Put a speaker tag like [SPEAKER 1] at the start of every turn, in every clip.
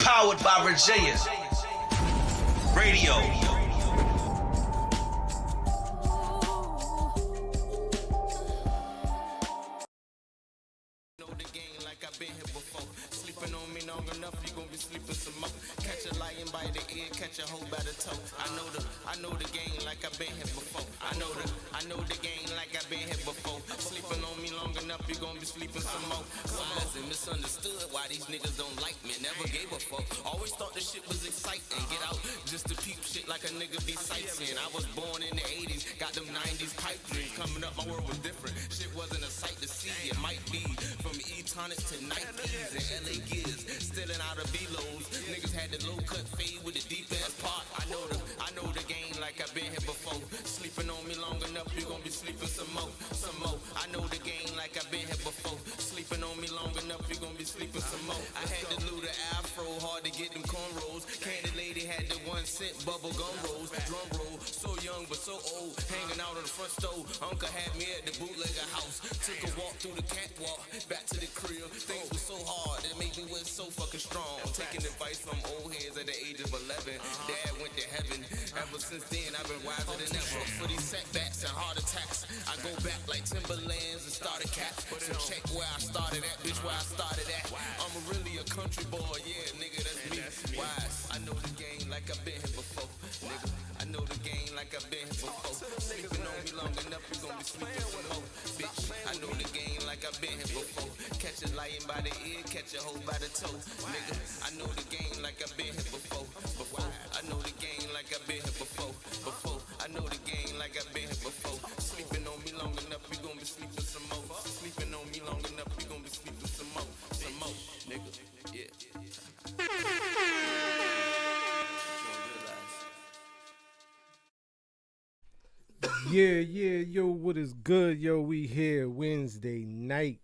[SPEAKER 1] Powered by Virginia Radio.
[SPEAKER 2] Know the game like I've been here before. Sleeping on me long enough, you gon' be sleeping some more. Catch a lion by the ear, catch a hoe by the toe. I know the game like I've been here before. I know the game like I've been here before. Sleeping on me long enough, you gon' be sleeping some more. Some lesson misunderstood why these niggas don't like me. Never gave a fuck. Always thought the shit was exciting. Get out just to peep shit like a nigga be sightseeing. I was born in the 80s, got them 90s pipe dreams. Coming up, my world was different. Shit wasn't a sight to see. It might be from E-Tonics to Nikes and LA Gears. Stealing out of B-Lows. Niggas had the low cut fade with the deep ass part. I know the game like I've been here before. Sleeping on me long enough, you gon' be sleeping some more. I know the game like I've been here before. Sleeping on me long enough, you gon' be sleeping some more. I had to lose the afro, hard to get them cornrows. Candy lady had the 1 cent bubble gum rolls. Drum roll, so young but so old. Hanging out on the front stove. Uncle had me at the bootlegger house. Took a walk through the catwalk, back to the crib. Things were so hard, it made me was so fucking strong. Taking advice from old heads at the age of 11. Dad went to heaven. Ever since then, I've been wiser than ever. For these setbacks and heart attacks, I go back like Timberlands and started cats. So check where I started at, bitch, where I started at. I'm really a country boy, yeah, nigga, that's me. Wise, I know the game like I've been here before, nigga. I know the game like I've been here before. Sleeping on me long enough, you gon' be sleeping some more, bitch. I know the game like I've been here before. Catch a lion by the ear, catch a hoe by the toe, nigga. I know the game like I've been here before. I know the game like I've been here before. I know the game like I've been here before. Sleeping on me long enough, you gon' be sleeping some more. Sleeping on me long enough, you gon' be sleeping some more, nigga. Yeah.
[SPEAKER 3] Yo, what is good? Yo, we here Wednesday night.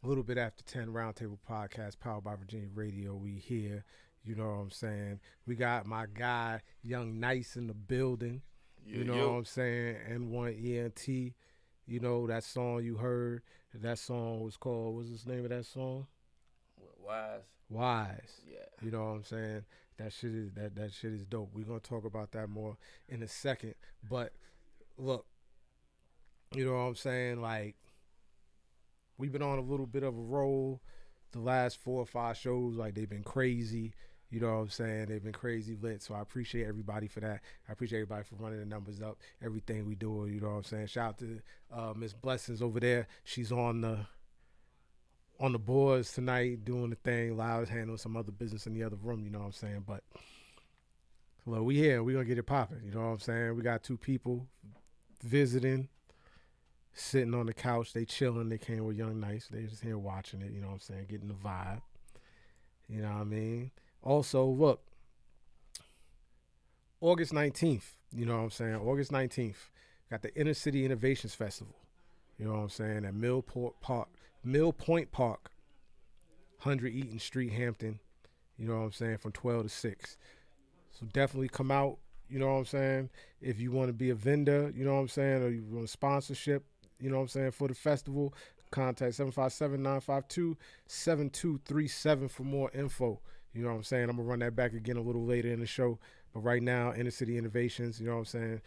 [SPEAKER 3] A little bit after 10, Roundtable Podcast, powered by Virginia Radio. We here, you know what I'm saying? We got my guy, Young Nice, in the building. You know what I'm saying? N1ENT. You know, that song you heard, that song was called, what's the name of that song? Wise.
[SPEAKER 4] Yeah.
[SPEAKER 3] You know what I'm saying? That shit is dope. We're gonna talk about that more in a second. But look, you know what I'm saying? Like, we've been on a little bit of a roll. The last 4 or 5 shows, like, they've been crazy. You know what I'm saying? They've been crazy lit. So I appreciate everybody for that. I appreciate everybody for running the numbers up. Everything we do, you know what I'm saying? Shout out to Miss Blessings over there. She's on the boards tonight, doing the thing. Lyle's handling some other business in the other room, you know what I'm saying? But look, we here. We gonna get it popping, you know what I'm saying? We got 2 people visiting, sitting on the couch. They chilling. They came with Young Nice. They just here watching it, you know what I'm saying? Getting the vibe. You know what I mean? Also, look, August 19th, you know what I'm saying? August 19th, got the Inner City Innovations Festival. You know what I'm saying? At Mill Point Park, 100 Eaton Street, Hampton. You know what I'm saying? From 12 to 6. So definitely come out. You know what I'm saying? If you want to be a vendor, you know what I'm saying? Or you want a sponsorship, you know what I'm saying, for the festival, contact 757-952-7237 for more info. You know what I'm saying? I'm going to run that back again a little later in the show. But right now, Inner City Innovations, you know what I'm saying?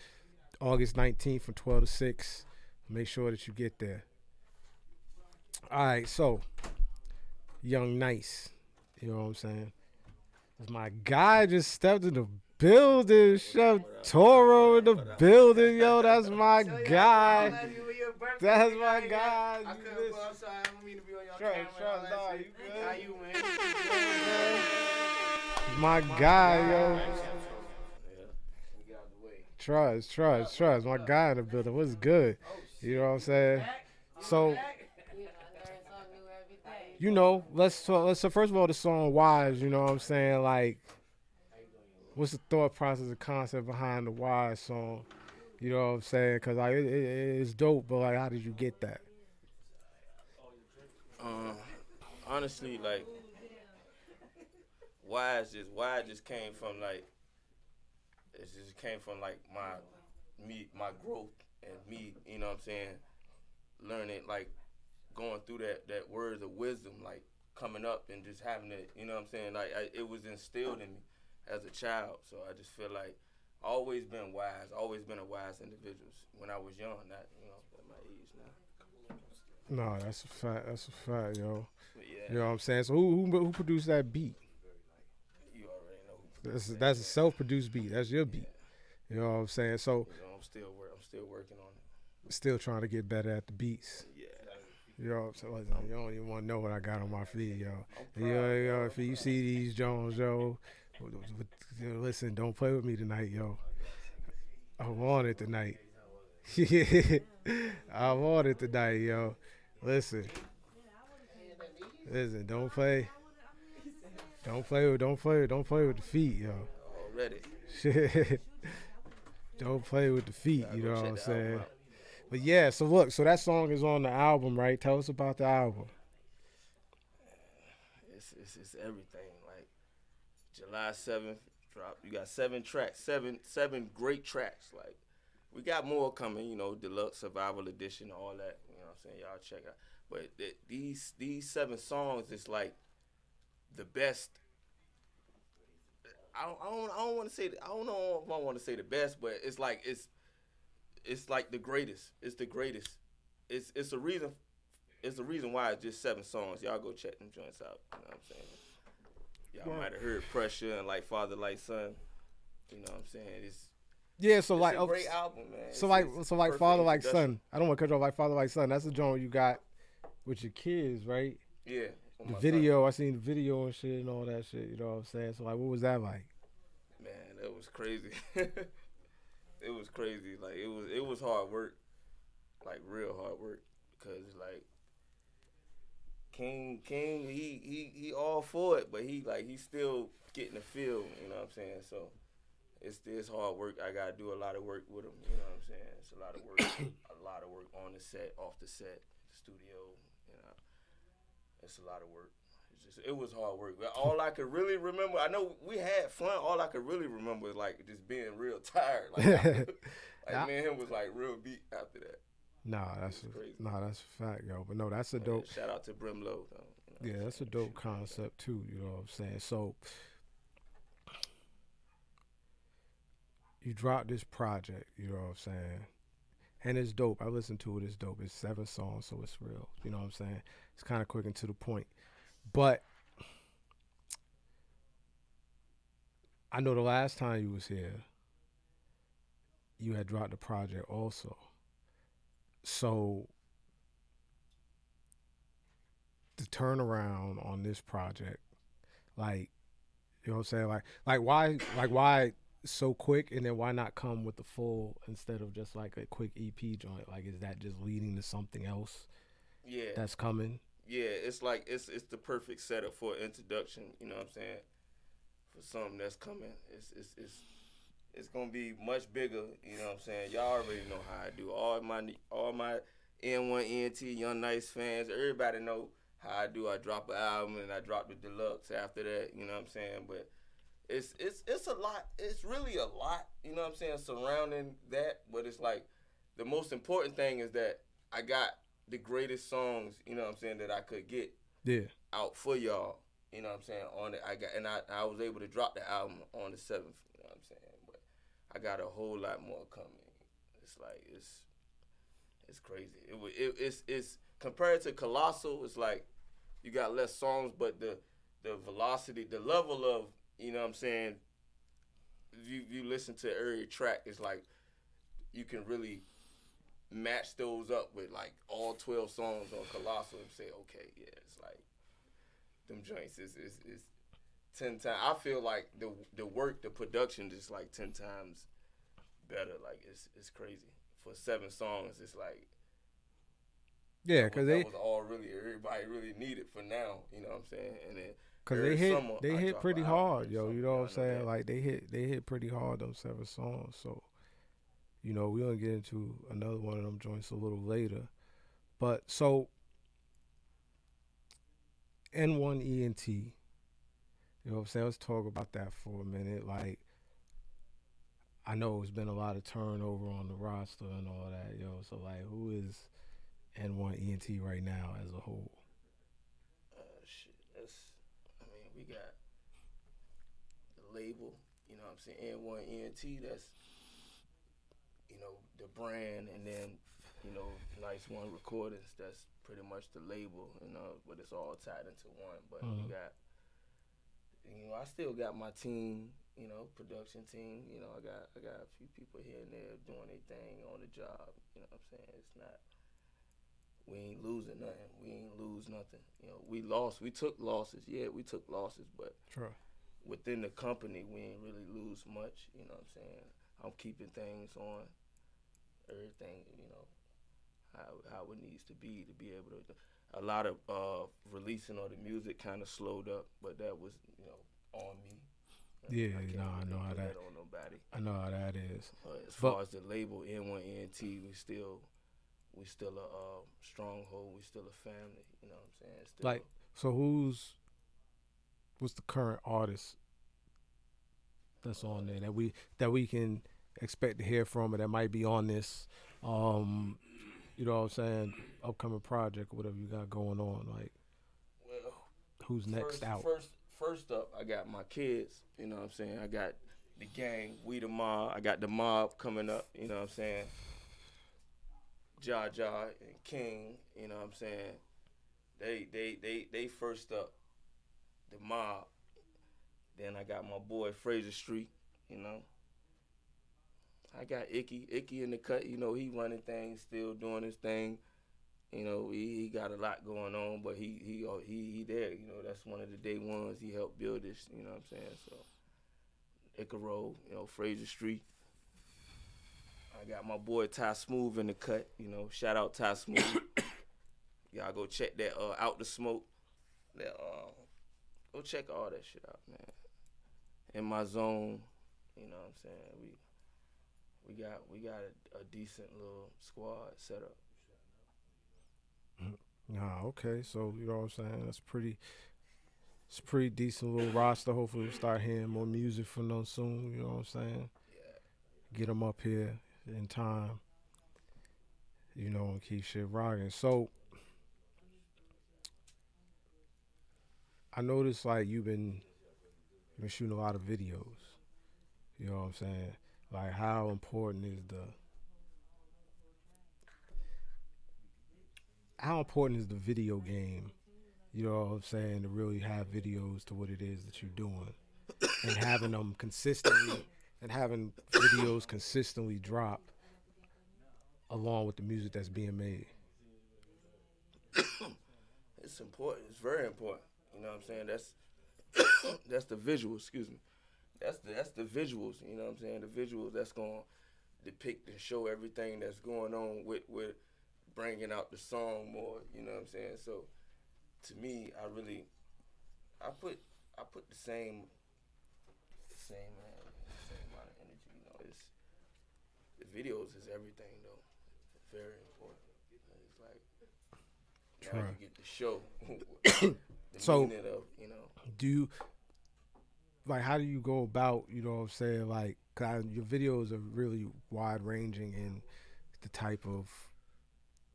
[SPEAKER 3] August 19th from 12 to 6. Make sure that you get there. All right, so Young Nice, you know what I'm saying? My guy just stepped in the building. Chef Toro in the building, yo. That's my guy. That's my guy.
[SPEAKER 4] I couldn't go outside. I don't mean to be on your camera.
[SPEAKER 3] Trust, you good?
[SPEAKER 4] How you, man?
[SPEAKER 3] My guy, yo.
[SPEAKER 4] We got the way.
[SPEAKER 3] Trust. My guy in the building. What's good? You know what I'm saying? So, you know, let's talk. So first of all, the song "Wise." You know what I'm saying? Like, what's the thought process, the concept behind the "Wise" song? You know what I'm saying? Cause like it's dope, but like, how did you get that?
[SPEAKER 4] Honestly, like, wise just came from like, it just came from like my growth and me, you know what I'm saying, learning, like, going through that words of wisdom, like, coming up and just having it, you know what I'm saying? Like it was instilled in me as a child. So I just feel like I always been wise, always been a wise individual when I was young, not at my age now.
[SPEAKER 3] No, that's a fact. That's a fact, yo.
[SPEAKER 4] But yeah,
[SPEAKER 3] You know what I'm saying? So who produced that beat?
[SPEAKER 4] you already know who produced that,
[SPEAKER 3] That's a self-produced beat. That's your beat. You know what I'm saying? So
[SPEAKER 4] I'm still working on it.
[SPEAKER 3] still trying to get better at the beats.
[SPEAKER 4] Yeah.
[SPEAKER 3] You know what I'm saying? Listen, you don't even want to know what I got on my feed, yo.
[SPEAKER 4] I'm
[SPEAKER 3] Yo, if you see these Jones, yo, listen, don't play with me tonight, yo. I want it tonight. I want it tonight, yo. Listen, don't play with the feet, yo.
[SPEAKER 4] Already.
[SPEAKER 3] Don't play with the feet, you know what I'm saying? But yeah, so look, so that song is on the album, right? Tell us about the album.
[SPEAKER 4] It's everything. Like July 7th drop. You got 7 tracks, seven great tracks. Like we got more coming, deluxe survival edition, all that. You know what I'm saying? Y'all check out. But these 7 songs is like the best. I don't want to say. I don't know if I want to say the best, but it's like the greatest. It's the greatest. It's a reason. It's the reason why it's just 7 songs. Y'all go check them joints out. You know what I'm saying? Y'all might have heard Pressure and Like Father Like Son. You know what I'm saying? It's a great album, man.
[SPEAKER 3] So like Father Like Son. I don't want to cut you off. Like Father Like Son. That's the joint you got with your kids, right?
[SPEAKER 4] Yeah.
[SPEAKER 3] The video, I seen the video and shit and all that shit. You know what I'm saying? So like, what was that like?
[SPEAKER 4] Man, that was crazy. It was crazy. Like it was hard work, like real hard work, because like King, he all for it, but he's still getting the feel. You know what I'm saying? So it's hard work. I gotta do a lot of work with him. You know what I'm saying? It's a lot of work, a lot of work on the set, off the set, studio. It's a lot of work. It was hard work. But all I could really remember, I know we had fun. All I could really remember is like just being real tired. Like, me and him was like real beat after that.
[SPEAKER 3] That's a fact, yo. But no, that's a dope.
[SPEAKER 4] Shout out to Brimlow, though.
[SPEAKER 3] Yeah, that's a dope concept too. You know what I'm saying? So you dropped this project. You know what I'm saying? And it's dope. I listened to it. It's dope. It's 7 songs, so it's real. You know what I'm saying? It's kind of quick and to the point. But I know the last time you was here, you had dropped the project also. So the turnaround on this project, like, you know what I'm saying? Like why so quick, and then why not come with the full instead of just like a quick EP joint? Like, is that just leading to something else?
[SPEAKER 4] Yeah.
[SPEAKER 3] That's coming.
[SPEAKER 4] Yeah, it's like it's the perfect setup for an introduction. You know what I'm saying? For something that's coming, it's gonna be much bigger. You know what I'm saying? Y'all already know how I do. All my N1 ENT Young Nice fans, everybody know how I do. I drop an album and I drop the deluxe after that. You know what I'm saying? But it's a lot. It's really a lot. You know what I'm saying? Surrounding that, but it's like the most important thing is that I got the greatest songs, you know what I'm saying, that I could get out for y'all. You know what I'm saying? On it, I was able to drop the album on the 7th. You know what I'm saying? But I got a whole lot more coming. It's like it's crazy. It's compared to Colossal. It's like you got less songs, but the velocity, the level of, you know what I'm saying. You listen to every track. It's like you can really match those up with like all 12 songs on Colossal and say, okay, yeah, it's like them joints is 10 times. I feel like the work, the production is like 10 times better. Like it's crazy. For 7 songs, it's like
[SPEAKER 3] because
[SPEAKER 4] that was all really everybody really needed for now. You know what I'm saying? And then
[SPEAKER 3] because they hit pretty hard, yo. You know what I'm saying? Like they hit pretty hard, those 7 songs. So, you know, we're going to get into another one of them joints a little later. But so, N1 ENT, you know what I'm saying? Let's talk about that for a minute. Like, I know it's been a lot of turnover on the roster and all that, yo. So, like, who is N1 ENT right now as a whole?
[SPEAKER 4] Shit. we got the label, you know what I'm saying, N1ENT, that's, you know, the brand, and then, you know, Nice One Recordings, that's pretty much the label, you know, but it's all tied into one. But we got, you know, I still got my team, you know, production team. You know, I got a few people here and there doing their thing on the job. You know what I'm saying? It's not, we ain't losing nothing. We ain't lose nothing. You know, we lost. We took losses. Yeah, we took losses, but within the company, we ain't really lose much. You know what I'm saying? I'm keeping things on everything, you know, how it needs to be able to. A lot of releasing of the music kind of slowed up, but that was, you know, on me.
[SPEAKER 3] Yeah,
[SPEAKER 4] I
[SPEAKER 3] know how that.
[SPEAKER 4] On nobody.
[SPEAKER 3] I know how that is.
[SPEAKER 4] As far as the label N1ENT, we still a stronghold. We still a family. You know what I'm saying? Still,
[SPEAKER 3] like, so what's the current artist that's on there that we can expect to hear from, or that might be on this, you know what I'm saying, upcoming project or whatever you got going on? Like,
[SPEAKER 4] well,
[SPEAKER 3] who's next out?
[SPEAKER 4] First up, I got my kids. You know what I'm saying? I got the gang, We the Mob. I got the Mob coming up. You know what I'm saying? Jaja and King. You know what I'm saying? They first up. The Mob. Then I got my boy Fraser Street. You know. I got Icky in the cut. You know, he running things, still doing his thing. You know, he got a lot going on, but he there. You know, that's one of the day ones. He helped build this. You know what I'm saying? So, Icaro, you know, Fraser Street. I got my boy Ty Smooth in the cut. You know, shout out Ty Smooth. Y'all go check that Out the Smoke. That go check all that shit out, man. In my zone, you know what I'm saying? We got a decent little squad set up.
[SPEAKER 3] Nah, okay. So, you know what I'm saying? It's a pretty decent little roster. Hopefully we'll start hearing more music from them soon, you know what I'm saying?
[SPEAKER 4] Yeah.
[SPEAKER 3] Get them up here in time, you know, and keep shit rocking. So, I noticed, like, you've been shooting a lot of videos, you know what I'm saying? Like, how important is the video game, you know what I'm saying, to really have videos to what it is that you're doing, and having them consistently, and having videos consistently drop along with the music that's being made?
[SPEAKER 4] It's important. It's very important. You know what I'm saying? That's the visuals. Excuse me. That's the visuals. You know what I'm saying? The visuals that's gonna depict and show everything that's going on with bringing out the song more. You know what I'm saying? So to me, I put the same amount of energy. You know, it's the videos is everything though. It's very important. It's like now you get to show the
[SPEAKER 3] So,
[SPEAKER 4] meaning of, you know.
[SPEAKER 3] do you, like, how do you go about, you know what I'm saying, like, 'cause your videos are really wide ranging in the type of,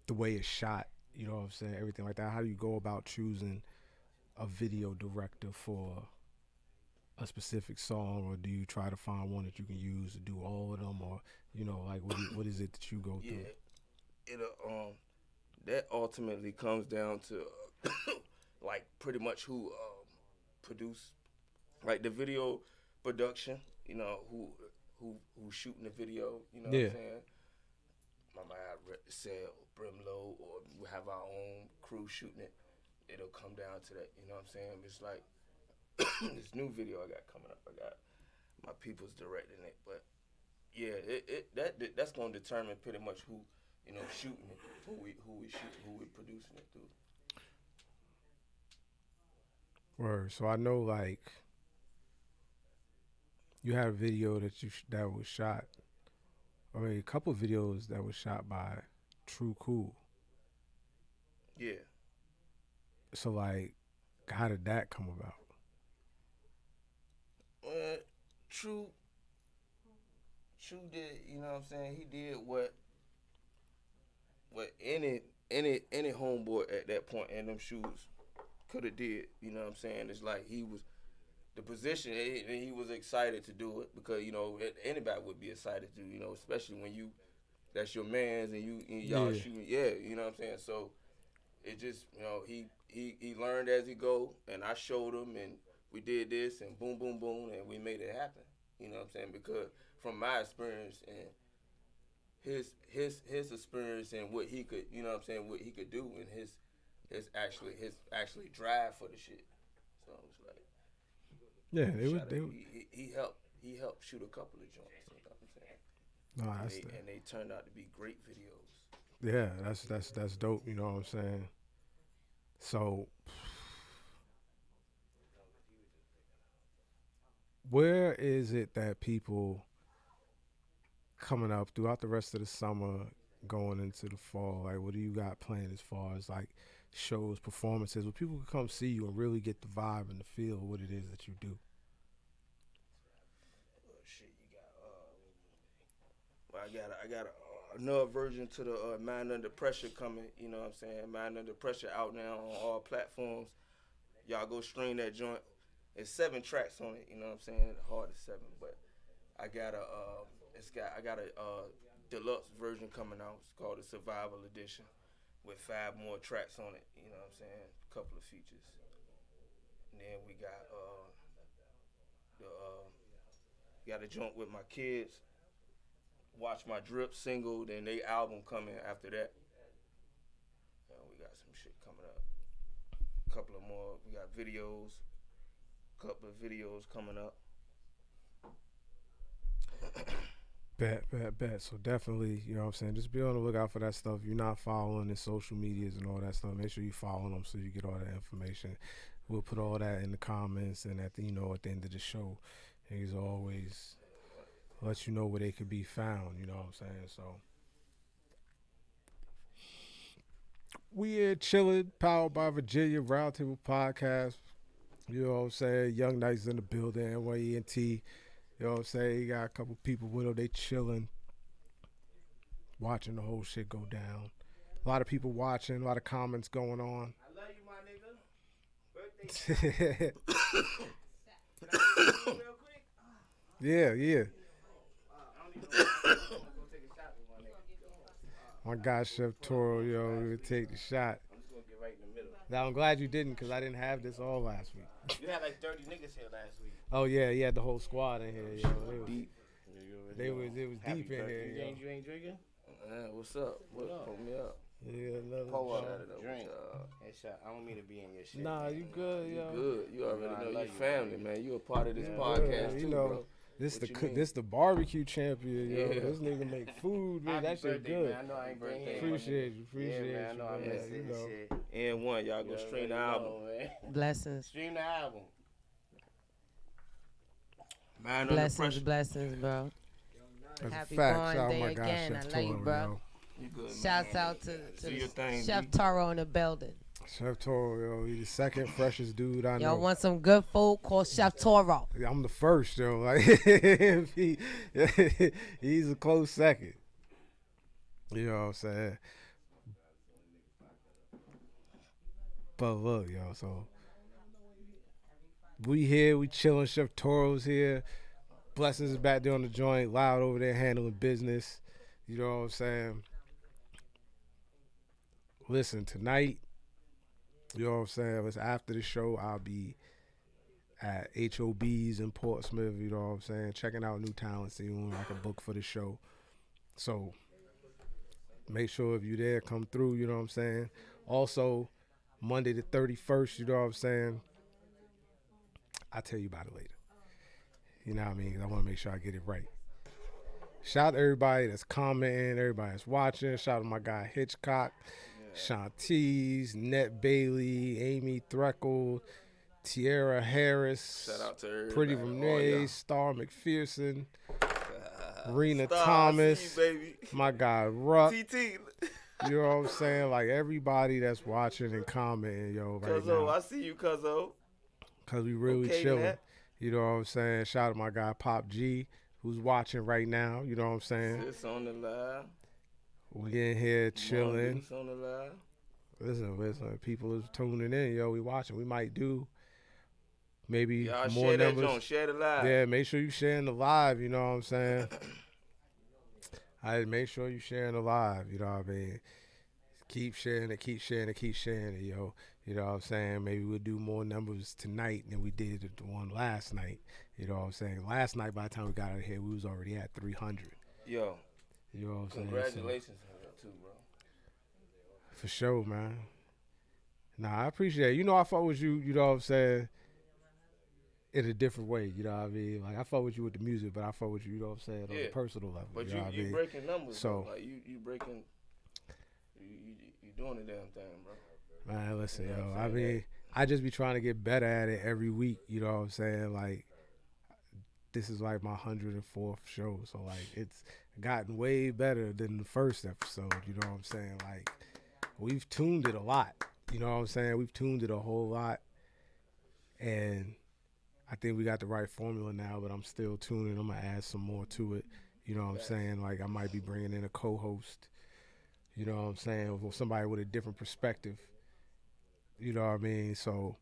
[SPEAKER 3] the way it's shot, you know what I'm saying, everything like that. How do you go about choosing a video director for a specific song, or do you try to find one that you can use to do all of them, or, you know, like, what is it that you go through?
[SPEAKER 4] Yeah, that ultimately comes down to like pretty much who produced, like the video production. You know, who shooting the video. You know what I'm saying? My man said Brimlow, or we have our own crew shooting it. It'll come down to that. You know what I'm saying? It's like this new video I got coming up. I got my people's directing it, but yeah, that's gonna determine pretty much who, you know, shooting it, who we shooting, who we producing it through.
[SPEAKER 3] Word. So I know, like, you had a video that was shot, or a couple of videos that was shot by True Cool.
[SPEAKER 4] Yeah.
[SPEAKER 3] So, like, how did that come about?
[SPEAKER 4] True did, you know what I'm saying? He did what any homeboy at that point in them shoes could have did. You know what I'm saying? It's like he was the position, and he was excited to do it because anybody would be excited to, especially when that's your man's and y'all shooting. Yeah, you know what I'm saying. So it just he learned as he go, and I showed him, and we did this, and boom, boom, boom, and we made it happen. You know what I'm saying? Because from my experience and his experience and what he could, what he could do, and his actually drive for the shit. So it's like,
[SPEAKER 3] yeah, he helped shoot a couple of joints. You know what I'm saying? And they turned out to be great videos. Yeah, that's dope. You know what I'm saying? So, where is it that people coming up throughout the rest of the summer, going into the fall? Like, what do you got planned as far as like shows, performances, where people can come see you and really get the vibe and the feel of what it is that you do?
[SPEAKER 4] Shit, you got I got another version to the Mind Under Pressure coming. You know what I'm saying? Mind Under Pressure out now on all platforms. Y'all go stream that joint. It's 7 tracks on it. You know what I'm saying? Hard as 7, but I got a deluxe version coming out. It's called the Survival Edition with 5 more tracks on it. You know what I'm saying? A couple of features. And then we got got a joint with my kids. Watch My Drip single. Then they album coming after that. We got some shit coming up. A couple of more. We got videos. A couple of videos coming up.
[SPEAKER 3] Bet. So definitely, you know what I'm saying, just be on the lookout for that stuff. If you're not following the social medias and all that stuff, make sure you follow them so you get all that information. We'll put all that in the comments and at the end of the show. He's always let you know where they could be found, you know what I'm saying? So we here chilling, powered by Virginia Roundtable Podcast. You know what I'm saying? Young Knights in the building, NYENT. You know what I'm saying? You got a couple people with them. They chilling, watching the whole shit go down. A lot of people watching, a lot of comments going on.
[SPEAKER 4] I love you, my nigga. Birthday. Can I real quick?
[SPEAKER 3] Yeah.
[SPEAKER 4] I don't even know. Go take a shot with my nigga.
[SPEAKER 3] My guy, Chef Toro, we would take the shot.
[SPEAKER 4] I'm just going to get right in the middle.
[SPEAKER 3] Now, I'm glad you didn't because I didn't have this all last week.
[SPEAKER 4] You had like 30 niggas here last week.
[SPEAKER 3] Oh, yeah, you had the whole squad in here. Yo.
[SPEAKER 4] Deep.
[SPEAKER 3] It was deep in here.
[SPEAKER 4] You ain't drinking? What's up? Pull me up.
[SPEAKER 3] Yeah, another
[SPEAKER 4] Pull up.
[SPEAKER 2] Drink. Hey, shot. I don't mean to be in your shit.
[SPEAKER 3] Nah, you good, yo.
[SPEAKER 4] You good. You already know your family, man. You a part of this
[SPEAKER 3] Yeah,
[SPEAKER 4] podcast,
[SPEAKER 3] you
[SPEAKER 4] too,
[SPEAKER 3] know,
[SPEAKER 4] bro.
[SPEAKER 3] This the barbecue champion, yo.
[SPEAKER 4] Yeah.
[SPEAKER 3] This nigga make food, man.
[SPEAKER 2] Happy
[SPEAKER 3] That shit
[SPEAKER 2] birthday,
[SPEAKER 3] good.
[SPEAKER 2] Man. I know I ain't been here.
[SPEAKER 3] Appreciate you.
[SPEAKER 2] Man, I know I
[SPEAKER 3] man.
[SPEAKER 2] missed
[SPEAKER 3] You
[SPEAKER 2] it
[SPEAKER 3] know.
[SPEAKER 2] shit.
[SPEAKER 4] And one, y'all go stream the album.
[SPEAKER 5] Blessings.
[SPEAKER 2] Stream the album.
[SPEAKER 4] Mind Under Pressure.
[SPEAKER 5] Blessings, bro.
[SPEAKER 3] That's
[SPEAKER 5] Happy
[SPEAKER 3] a fact.
[SPEAKER 5] born
[SPEAKER 3] Shout out
[SPEAKER 5] day
[SPEAKER 3] my guy,
[SPEAKER 5] again.
[SPEAKER 3] Chef
[SPEAKER 5] I love you,
[SPEAKER 3] Toro,
[SPEAKER 5] bro.
[SPEAKER 3] yo.
[SPEAKER 4] You good,
[SPEAKER 5] Shouts
[SPEAKER 4] man.
[SPEAKER 5] out to
[SPEAKER 4] Do your thing,
[SPEAKER 5] Chef
[SPEAKER 4] B.
[SPEAKER 5] Toro in the building.
[SPEAKER 3] Chef Toro, yo. He's the second freshest dude I know.
[SPEAKER 5] Y'all want some good food? Call Chef Toro.
[SPEAKER 3] I'm the first, yo. Like he's a close second. You know what I'm saying? But look, yo, so we here, we chilling. Chef Toro's here. Blessings is back there on the joint, loud over there handling business. You know what I'm saying? Listen, tonight, you know what I'm saying? It's after the show. I'll be at HOB's in Portsmouth, you know what I'm saying? Checking out new talent, seeing I can book for the show. So make sure if you're there, come through, you know what I'm saying? Also, Monday the 31st, you know what I'm saying? I'll tell you about it later. You know what I mean? I want to make sure I get it right. Shout out to everybody that's commenting, everybody that's watching. Shout out to my guy Hitchcock, Shantiz, Net Bailey, Amy Threckle, Tierra Harris,
[SPEAKER 4] Shout out to everybody.
[SPEAKER 3] Pretty Renee, Star McPherson, Rena
[SPEAKER 4] Star,
[SPEAKER 3] Thomas,
[SPEAKER 4] I see you, baby.
[SPEAKER 3] my guy Ruck.
[SPEAKER 4] TT.
[SPEAKER 3] You know what I'm saying? Like everybody that's watching and commenting, yo, right
[SPEAKER 4] Cuzzo,
[SPEAKER 3] now.
[SPEAKER 4] I see you, Cuzzo.
[SPEAKER 3] Cause we really
[SPEAKER 4] Okay,
[SPEAKER 3] chilling.
[SPEAKER 4] Nat.
[SPEAKER 3] You know what I'm saying? Shout out to my guy Pop G, who's watching right now. You know what I'm saying?
[SPEAKER 4] Sis on the live.
[SPEAKER 3] We in here chilling.
[SPEAKER 4] Mongoose on the live.
[SPEAKER 3] listen. People is tuning in, yo. We watching. We might do maybe
[SPEAKER 4] Y'all
[SPEAKER 3] more
[SPEAKER 4] share that
[SPEAKER 3] numbers.
[SPEAKER 4] joint. Share the live.
[SPEAKER 3] Yeah, make sure you sharing the live. You know what I'm saying? I make sure you sharing the live. You know what I mean? Keep sharing it. Keep sharing it. Keep sharing it, yo. You know what I'm saying? Maybe we'll do more numbers tonight than we did the one last night. You know what I'm saying? Last night, by the time we got out of here, we was already at 300.
[SPEAKER 4] Yo,
[SPEAKER 3] You know what I'm saying?
[SPEAKER 4] congratulations too, bro.
[SPEAKER 3] For sure, man. Nah, I appreciate it. You know, I fuck with you, you know what I'm saying, in a different way, you know what I mean? Like, I fuck with you with the music, but I fuck with you, you know what I'm saying, on a personal level.
[SPEAKER 4] But
[SPEAKER 3] you know what I
[SPEAKER 4] you
[SPEAKER 3] mean?
[SPEAKER 4] breaking numbers,
[SPEAKER 3] So,
[SPEAKER 4] bro. Like, you breaking, you doing the damn thing, bro.
[SPEAKER 3] man, listen,
[SPEAKER 4] You know
[SPEAKER 3] yo,
[SPEAKER 4] what I'm
[SPEAKER 3] I
[SPEAKER 4] saying?
[SPEAKER 3] mean, I just be trying to get better at it every week, you know what I'm saying? Like, this is like my 104th show, so, like, it's gotten way better than the first episode, you know what I'm saying? Like, we've tuned it a lot, you know what I'm saying? We've tuned it a whole lot, and I think we got the right formula now, but I'm still tuning. I'm going to add some more to it, you know what I'm saying? Like, I might be bringing in a co-host, you know what I'm saying, or somebody with a different perspective, you know what I mean? So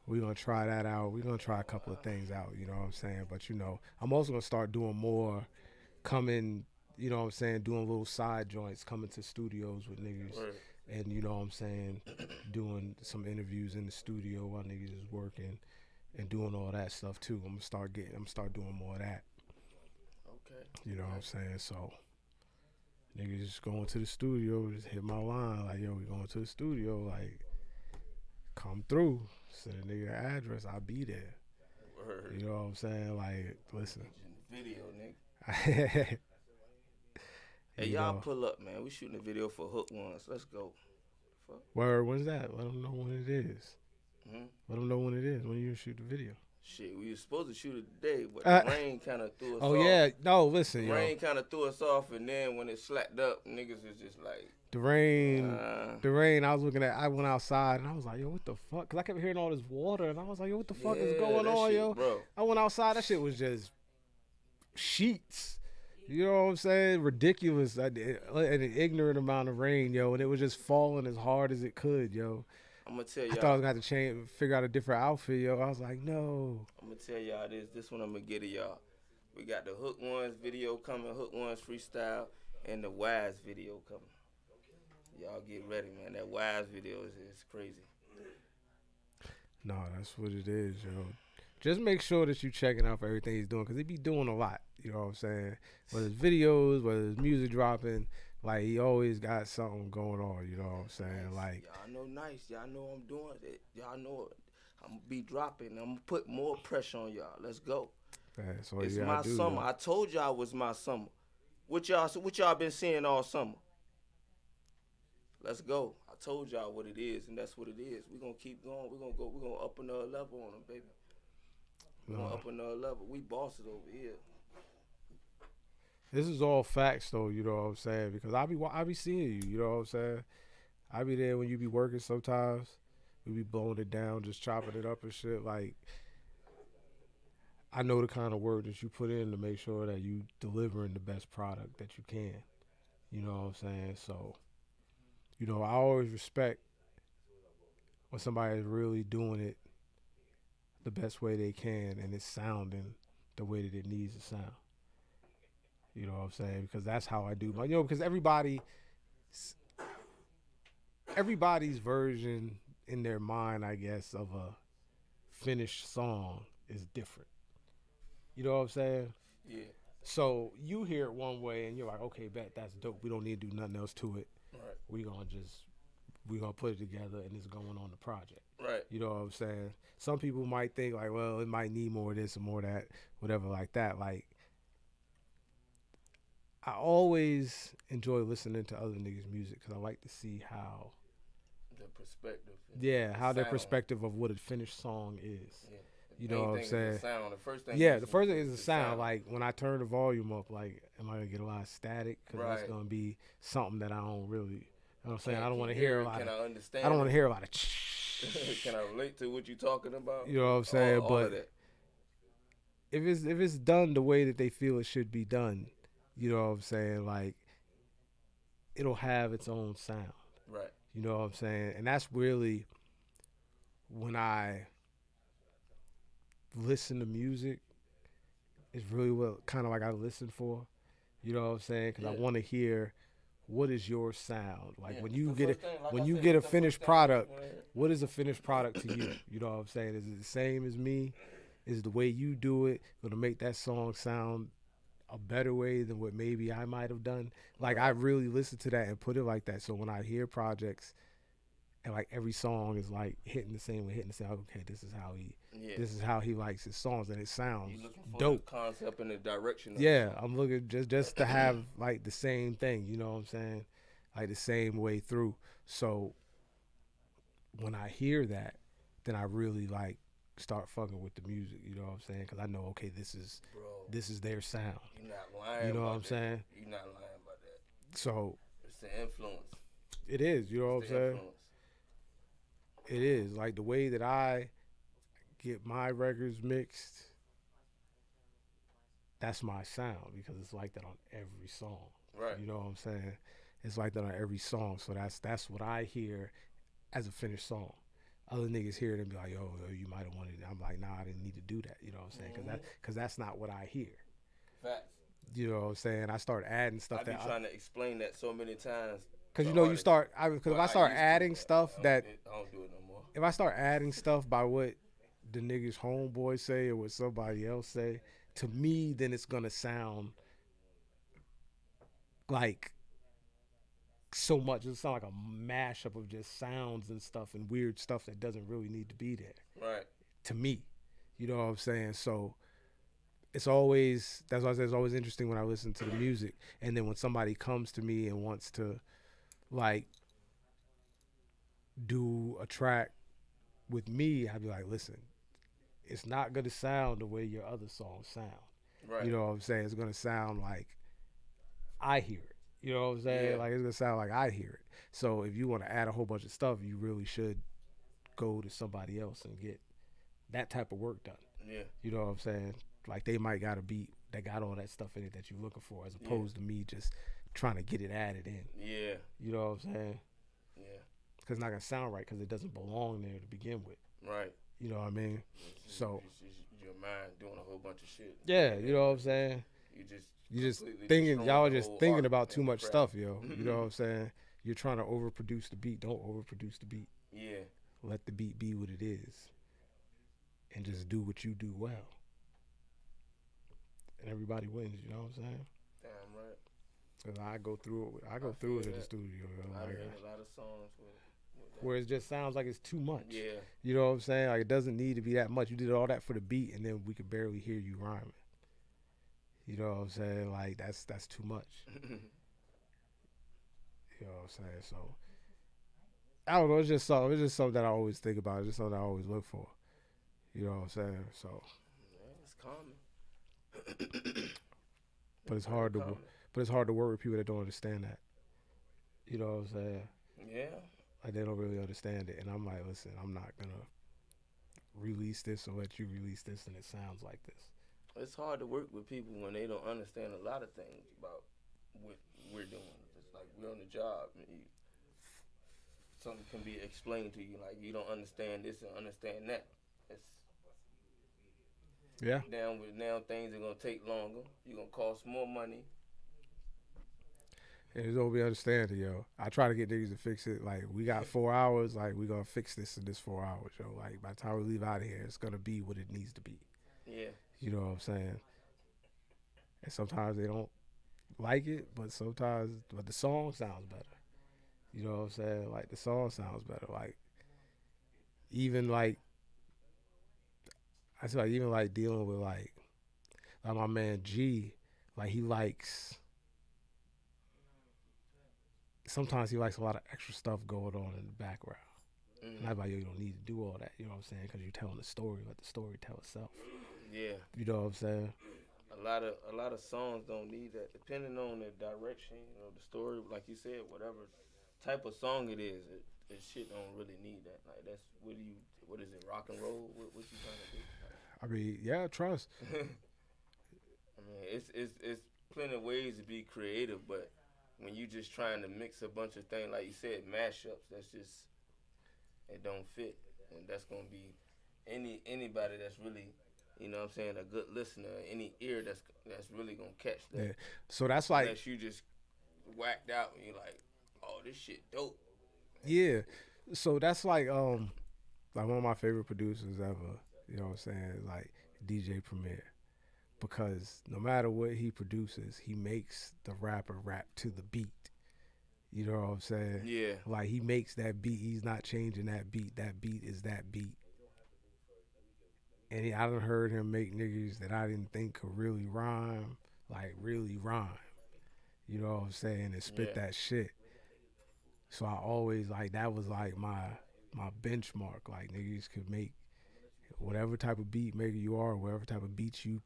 [SPEAKER 3] we're going to try that out. We're going to try a couple of things out, you know what I'm saying? But, you know, I'm also going to start doing more coming, you know what I'm saying, doing little side joints, coming to studios with niggas.
[SPEAKER 4] Right.
[SPEAKER 3] And, you know what I'm saying, doing some interviews in the studio while niggas is working and doing all that stuff, too. I'm going to start doing more of that.
[SPEAKER 4] Okay.
[SPEAKER 3] You know what I'm saying? So, niggas just going to the studio, just hit my line, like, yo, we going to the studio, like, come through. Send a nigga the address, I'll be there.
[SPEAKER 4] Word.
[SPEAKER 3] You know what I'm saying? Like, listen.
[SPEAKER 4] Video, nigga. Hey,
[SPEAKER 3] You
[SPEAKER 4] y'all
[SPEAKER 3] know.
[SPEAKER 4] pull up, man. We shooting a video for Hook Ones. Let's go. Fuck.
[SPEAKER 3] Word, when's that? Let them know when it is.
[SPEAKER 4] Mhm.
[SPEAKER 3] Let them know when it is, when you shoot the video.
[SPEAKER 4] Shit, we were supposed to shoot it today, but the rain kind of threw us off.
[SPEAKER 3] Oh, yeah. No, listen,
[SPEAKER 4] The
[SPEAKER 3] yo.
[SPEAKER 4] rain kind of threw us off, and then when it slacked up, niggas was just like,
[SPEAKER 3] The rain, I was looking at, I went outside, and I was like, yo, what the fuck? Because I kept hearing all this water, and I was like, yo, what the fuck is
[SPEAKER 4] yeah,
[SPEAKER 3] going
[SPEAKER 4] that
[SPEAKER 3] on,
[SPEAKER 4] shit,
[SPEAKER 3] yo?
[SPEAKER 4] bro.
[SPEAKER 3] I went outside, that shit was just sheets. You know what I'm saying? Ridiculous. An ignorant amount of rain, yo, and it was just falling as hard as it could, yo.
[SPEAKER 4] I'm gonna tell
[SPEAKER 3] I
[SPEAKER 4] y'all.
[SPEAKER 3] thought I was going to have to figure out a different outfit, yo. I was like, no.
[SPEAKER 4] I'm gonna tell y'all this. This one I'm gonna get to y'all. We got the Hook Ones video coming, Hook Ones freestyle, and the Wise video coming. Y'all get ready, man. That Wise video is crazy.
[SPEAKER 3] No, that's what it is, yo. Just make sure that you checking out for everything he's doing, because he be doing a lot. You know what I'm saying? Whether it's videos, whether it's music dropping, like, he always got something going on. You know what I'm saying? Like,
[SPEAKER 4] Y'all know nice. Y'all know I'm doing it. Y'all know it. I'm gonna be dropping. I'm gonna put more pressure on y'all. Let's go.
[SPEAKER 3] that's all
[SPEAKER 4] It's
[SPEAKER 3] you
[SPEAKER 4] my
[SPEAKER 3] gotta do,
[SPEAKER 4] summer.
[SPEAKER 3] yo.
[SPEAKER 4] I told y'all it was my summer. What y'all been seeing all summer? Let's go. I told y'all what it is, and that's what it is. We're gonna keep going. We're gonna up another level on them, baby. We're gonna up another level. We bosses over here.
[SPEAKER 3] This is all facts, though. You know what I'm saying? Because I be seeing you. You know what I'm saying? I be there when you be working sometimes. We be blowing it down, just chopping it up and shit. Like, I know the kind of work that you put in to make sure that you delivering the best product that you can. You know what I'm saying? So, you know, I always respect when somebody is really doing it the best way they can and it's sounding the way that it needs to sound. You know what I'm saying? Because that's how I do my, you know, because everybody's version in their mind, I guess, of a finished song is different. You know what I'm saying?
[SPEAKER 4] Yeah.
[SPEAKER 3] So you hear it one way and you're like, okay, bet, that's dope. We don't need to do nothing else to it.
[SPEAKER 4] Right.
[SPEAKER 3] We gonna put it together and it's going on the project.
[SPEAKER 4] Right.
[SPEAKER 3] You know what I'm saying? Some people might think like, well, it might need more of this and more of that, whatever like that. Like, I always enjoy listening to other niggas' music because I like to see how,
[SPEAKER 4] The perspective.
[SPEAKER 3] how their
[SPEAKER 4] sound.
[SPEAKER 3] perspective of what a finished song is.
[SPEAKER 4] Yeah.
[SPEAKER 3] You know what I'm
[SPEAKER 4] Main thing is
[SPEAKER 3] saying?
[SPEAKER 4] the sound. The first thing.
[SPEAKER 3] Yeah, the first thing is the sound. Like, when I turn the volume up, like, am I gonna get a lot of static? Because that's
[SPEAKER 4] Right.
[SPEAKER 3] gonna be something that I don't really. You know what I'm saying? I don't
[SPEAKER 4] Can
[SPEAKER 3] want to
[SPEAKER 4] you
[SPEAKER 3] hear a
[SPEAKER 4] it?
[SPEAKER 3] lot.
[SPEAKER 4] Can I understand?
[SPEAKER 3] I don't want
[SPEAKER 4] it?
[SPEAKER 3] to hear a lot of.
[SPEAKER 4] Can I relate to what you're talking about?
[SPEAKER 3] You know what I'm saying?
[SPEAKER 4] All
[SPEAKER 3] But
[SPEAKER 4] of that.
[SPEAKER 3] if it's done the way that they feel it should be done, you know what I'm saying? Like, it'll have its own sound.
[SPEAKER 4] Right.
[SPEAKER 3] You know what I'm saying? And that's really when I listen to music, it's really what kind of like I listen for. You know what I'm saying? Because I
[SPEAKER 4] Yeah.
[SPEAKER 3] want to hear what is your sound. Like
[SPEAKER 4] Yeah,
[SPEAKER 3] when
[SPEAKER 4] it's
[SPEAKER 3] you
[SPEAKER 4] the
[SPEAKER 3] get
[SPEAKER 4] first
[SPEAKER 3] it,
[SPEAKER 4] thing, like
[SPEAKER 3] when
[SPEAKER 4] I
[SPEAKER 3] you
[SPEAKER 4] said,
[SPEAKER 3] get a
[SPEAKER 4] it's the first
[SPEAKER 3] finished
[SPEAKER 4] thing
[SPEAKER 3] product,
[SPEAKER 4] you wanna hear.
[SPEAKER 3] what is a finished product to you? You know what I'm saying? Is it the same as me? Is the way you do it gonna make that song sound a better way than what maybe I might have done? Like I really listen to that and put it like that. So when I hear projects and like every song is like hitting the same way, hitting the same. Okay,
[SPEAKER 4] Yeah.
[SPEAKER 3] this is how he likes his songs, and it sounds
[SPEAKER 4] You looking for
[SPEAKER 3] dope.
[SPEAKER 4] the concept and the direction of
[SPEAKER 3] Yeah,
[SPEAKER 4] the song.
[SPEAKER 3] I'm looking just to have like the same thing. You know what I'm saying? Like the same way through. So when I hear that, then I really like start fucking with the music. You know what I'm saying? Because I know, okay,
[SPEAKER 4] Bro,
[SPEAKER 3] this is their sound.
[SPEAKER 4] you're not lying
[SPEAKER 3] You know
[SPEAKER 4] about
[SPEAKER 3] what I'm
[SPEAKER 4] that.
[SPEAKER 3] saying?
[SPEAKER 4] You're not lying about that.
[SPEAKER 3] So
[SPEAKER 4] It's the influence.
[SPEAKER 3] it is. You know what I'm
[SPEAKER 4] It's the
[SPEAKER 3] saying?
[SPEAKER 4] influence.
[SPEAKER 3] It is like the way that I get my records mixed. That's my sound because it's like that on every song.
[SPEAKER 4] Right.
[SPEAKER 3] You know what I'm saying? It's like that on every song. So that's what I hear as a finished song. Other niggas hear it and be like, yo, you might have wanted it. I'm like, nah, I didn't need to do that. You know what I'm saying? Because that's not what I hear.
[SPEAKER 4] Facts.
[SPEAKER 3] You know what I'm saying? I start adding
[SPEAKER 4] I
[SPEAKER 3] stuff
[SPEAKER 4] be trying to explain that so many times.
[SPEAKER 3] because
[SPEAKER 4] to
[SPEAKER 3] you know you
[SPEAKER 4] artists.
[SPEAKER 3] start. Because if
[SPEAKER 4] Well,
[SPEAKER 3] I start
[SPEAKER 4] used to,
[SPEAKER 3] adding
[SPEAKER 4] but
[SPEAKER 3] stuff
[SPEAKER 4] I
[SPEAKER 3] that
[SPEAKER 4] don't do it no more.
[SPEAKER 3] if I start adding stuff by what the niggas homeboy say or what somebody else say, to me, then it's gonna sound like so much. It sound like a mashup of just sounds and stuff and weird stuff that doesn't really need to be there.
[SPEAKER 4] Right.
[SPEAKER 3] To me, you know what I'm saying? So it's always that's why I say it's always interesting when I listen to the music, and then when somebody comes to me and wants to like do a track with me, I'd be like, listen, it's not gonna sound the way your other songs sound.
[SPEAKER 4] Right.
[SPEAKER 3] You know what I'm saying? It's gonna sound like I hear it. You know what I'm saying?
[SPEAKER 4] Yeah.
[SPEAKER 3] Like it's gonna sound like I hear it. So if you want to add a whole bunch of stuff, you really should go to somebody else and get that type of work done.
[SPEAKER 4] Yeah.
[SPEAKER 3] You know what I'm saying? Like they might got a beat that got all that stuff in it that you're looking for, as opposed to me just trying to get it added in.
[SPEAKER 4] Yeah.
[SPEAKER 3] You know what I'm saying?
[SPEAKER 4] Yeah.
[SPEAKER 3] Because it's not gonna sound right because it doesn't belong there to begin with.
[SPEAKER 4] Right.
[SPEAKER 3] You know what I mean?
[SPEAKER 4] It's
[SPEAKER 3] So
[SPEAKER 4] your mind doing a whole bunch of shit.
[SPEAKER 3] yeah, you know what I'm saying? You just
[SPEAKER 4] completely
[SPEAKER 3] thinking,
[SPEAKER 4] destroying
[SPEAKER 3] y'all
[SPEAKER 4] the
[SPEAKER 3] are just
[SPEAKER 4] whole
[SPEAKER 3] thinking
[SPEAKER 4] art
[SPEAKER 3] about too
[SPEAKER 4] and the
[SPEAKER 3] much
[SPEAKER 4] craft.
[SPEAKER 3] stuff, yo. You know what I'm saying? You're trying to overproduce the beat. Don't overproduce the beat.
[SPEAKER 4] Yeah.
[SPEAKER 3] Let the beat be what it is, and just do what you do well, and everybody wins. You know what I'm saying?
[SPEAKER 4] Damn right.
[SPEAKER 3] Cause I go through it. I go
[SPEAKER 4] I
[SPEAKER 3] through it
[SPEAKER 4] feel
[SPEAKER 3] in the
[SPEAKER 4] that.
[SPEAKER 3] studio, yo.
[SPEAKER 4] I've
[SPEAKER 3] Like,
[SPEAKER 4] heard a lot of songs with that.
[SPEAKER 3] where it just sounds like it's too much.
[SPEAKER 4] Yeah.
[SPEAKER 3] You know what I'm saying? Like it doesn't need to be that much. You did all that for the beat, and then we could barely hear you rhyming. You know what I'm saying? Like that's too much. You know what I'm saying? So I don't know. It's just something that I always think about. It's just something I always look for. You know what I'm saying? So,
[SPEAKER 4] Yeah, it's common.
[SPEAKER 3] but it's hard to work with people that don't understand that. You know what I'm saying?
[SPEAKER 4] Yeah.
[SPEAKER 3] Like they don't really understand it, and I'm like, listen, I'm not gonna release this or let you release this, and it sounds like this.
[SPEAKER 4] It's hard to work with people when they don't understand a lot of things about what we're doing. It's like we're on the job. Something can be explained to you, like you don't understand this and understand that. It's
[SPEAKER 3] Yeah.
[SPEAKER 4] now things are gonna take longer. You're gonna cost more money.
[SPEAKER 3] And it's gonna be understanding, yo. I try to get niggas to fix it. Like we got 4 hours. Like we gonna fix this in this 4 hours, yo. Like by the time we leave out of here, it's gonna be what it needs to be.
[SPEAKER 4] Yeah.
[SPEAKER 3] You know what I'm saying? And sometimes they don't like it, but the song sounds better. You know what I'm saying? Like the song sounds better. Like even like I feel like even like dealing with like my man G, like he likes. Sometimes he likes a lot of extra stuff going on in the background. And I'm like, yo, you don't need to do all that. You know what I'm saying? Because you're telling the story. Let the story tell itself.
[SPEAKER 4] Yeah.
[SPEAKER 3] You know what I'm saying?
[SPEAKER 4] A lot of songs don't need that. Depending on the direction, the story, like you said, whatever type of song it is, it shit don't really need that. Like that's what is it, rock and roll? What you trying to do?
[SPEAKER 3] I mean, yeah, trust.
[SPEAKER 4] I mean, it's plenty of ways to be creative, but when you just trying to mix a bunch of things, like you said, mashups, that's just, it don't fit. And that's gonna be anybody that's really, you know what I'm saying, a good listener, any ear that's really gonna catch that.
[SPEAKER 3] Yeah. So that's like,
[SPEAKER 4] Unless you just whacked out and you're like, oh, this shit dope.
[SPEAKER 3] yeah. So that's like one of my favorite producers ever. You know what I'm saying? Is like DJ Premier, because no matter what he produces, he makes the rapper rap to the beat. You know what I'm saying?
[SPEAKER 4] Yeah.
[SPEAKER 3] Like he makes that beat. He's not changing that beat. That beat is that beat. And I done heard him make niggas that I didn't think could really rhyme, like really rhyme. You know what I'm saying? And spit that shit. So I always like, that was like my benchmark. Like niggas could make whatever type of beat maker you are, whatever type of beats you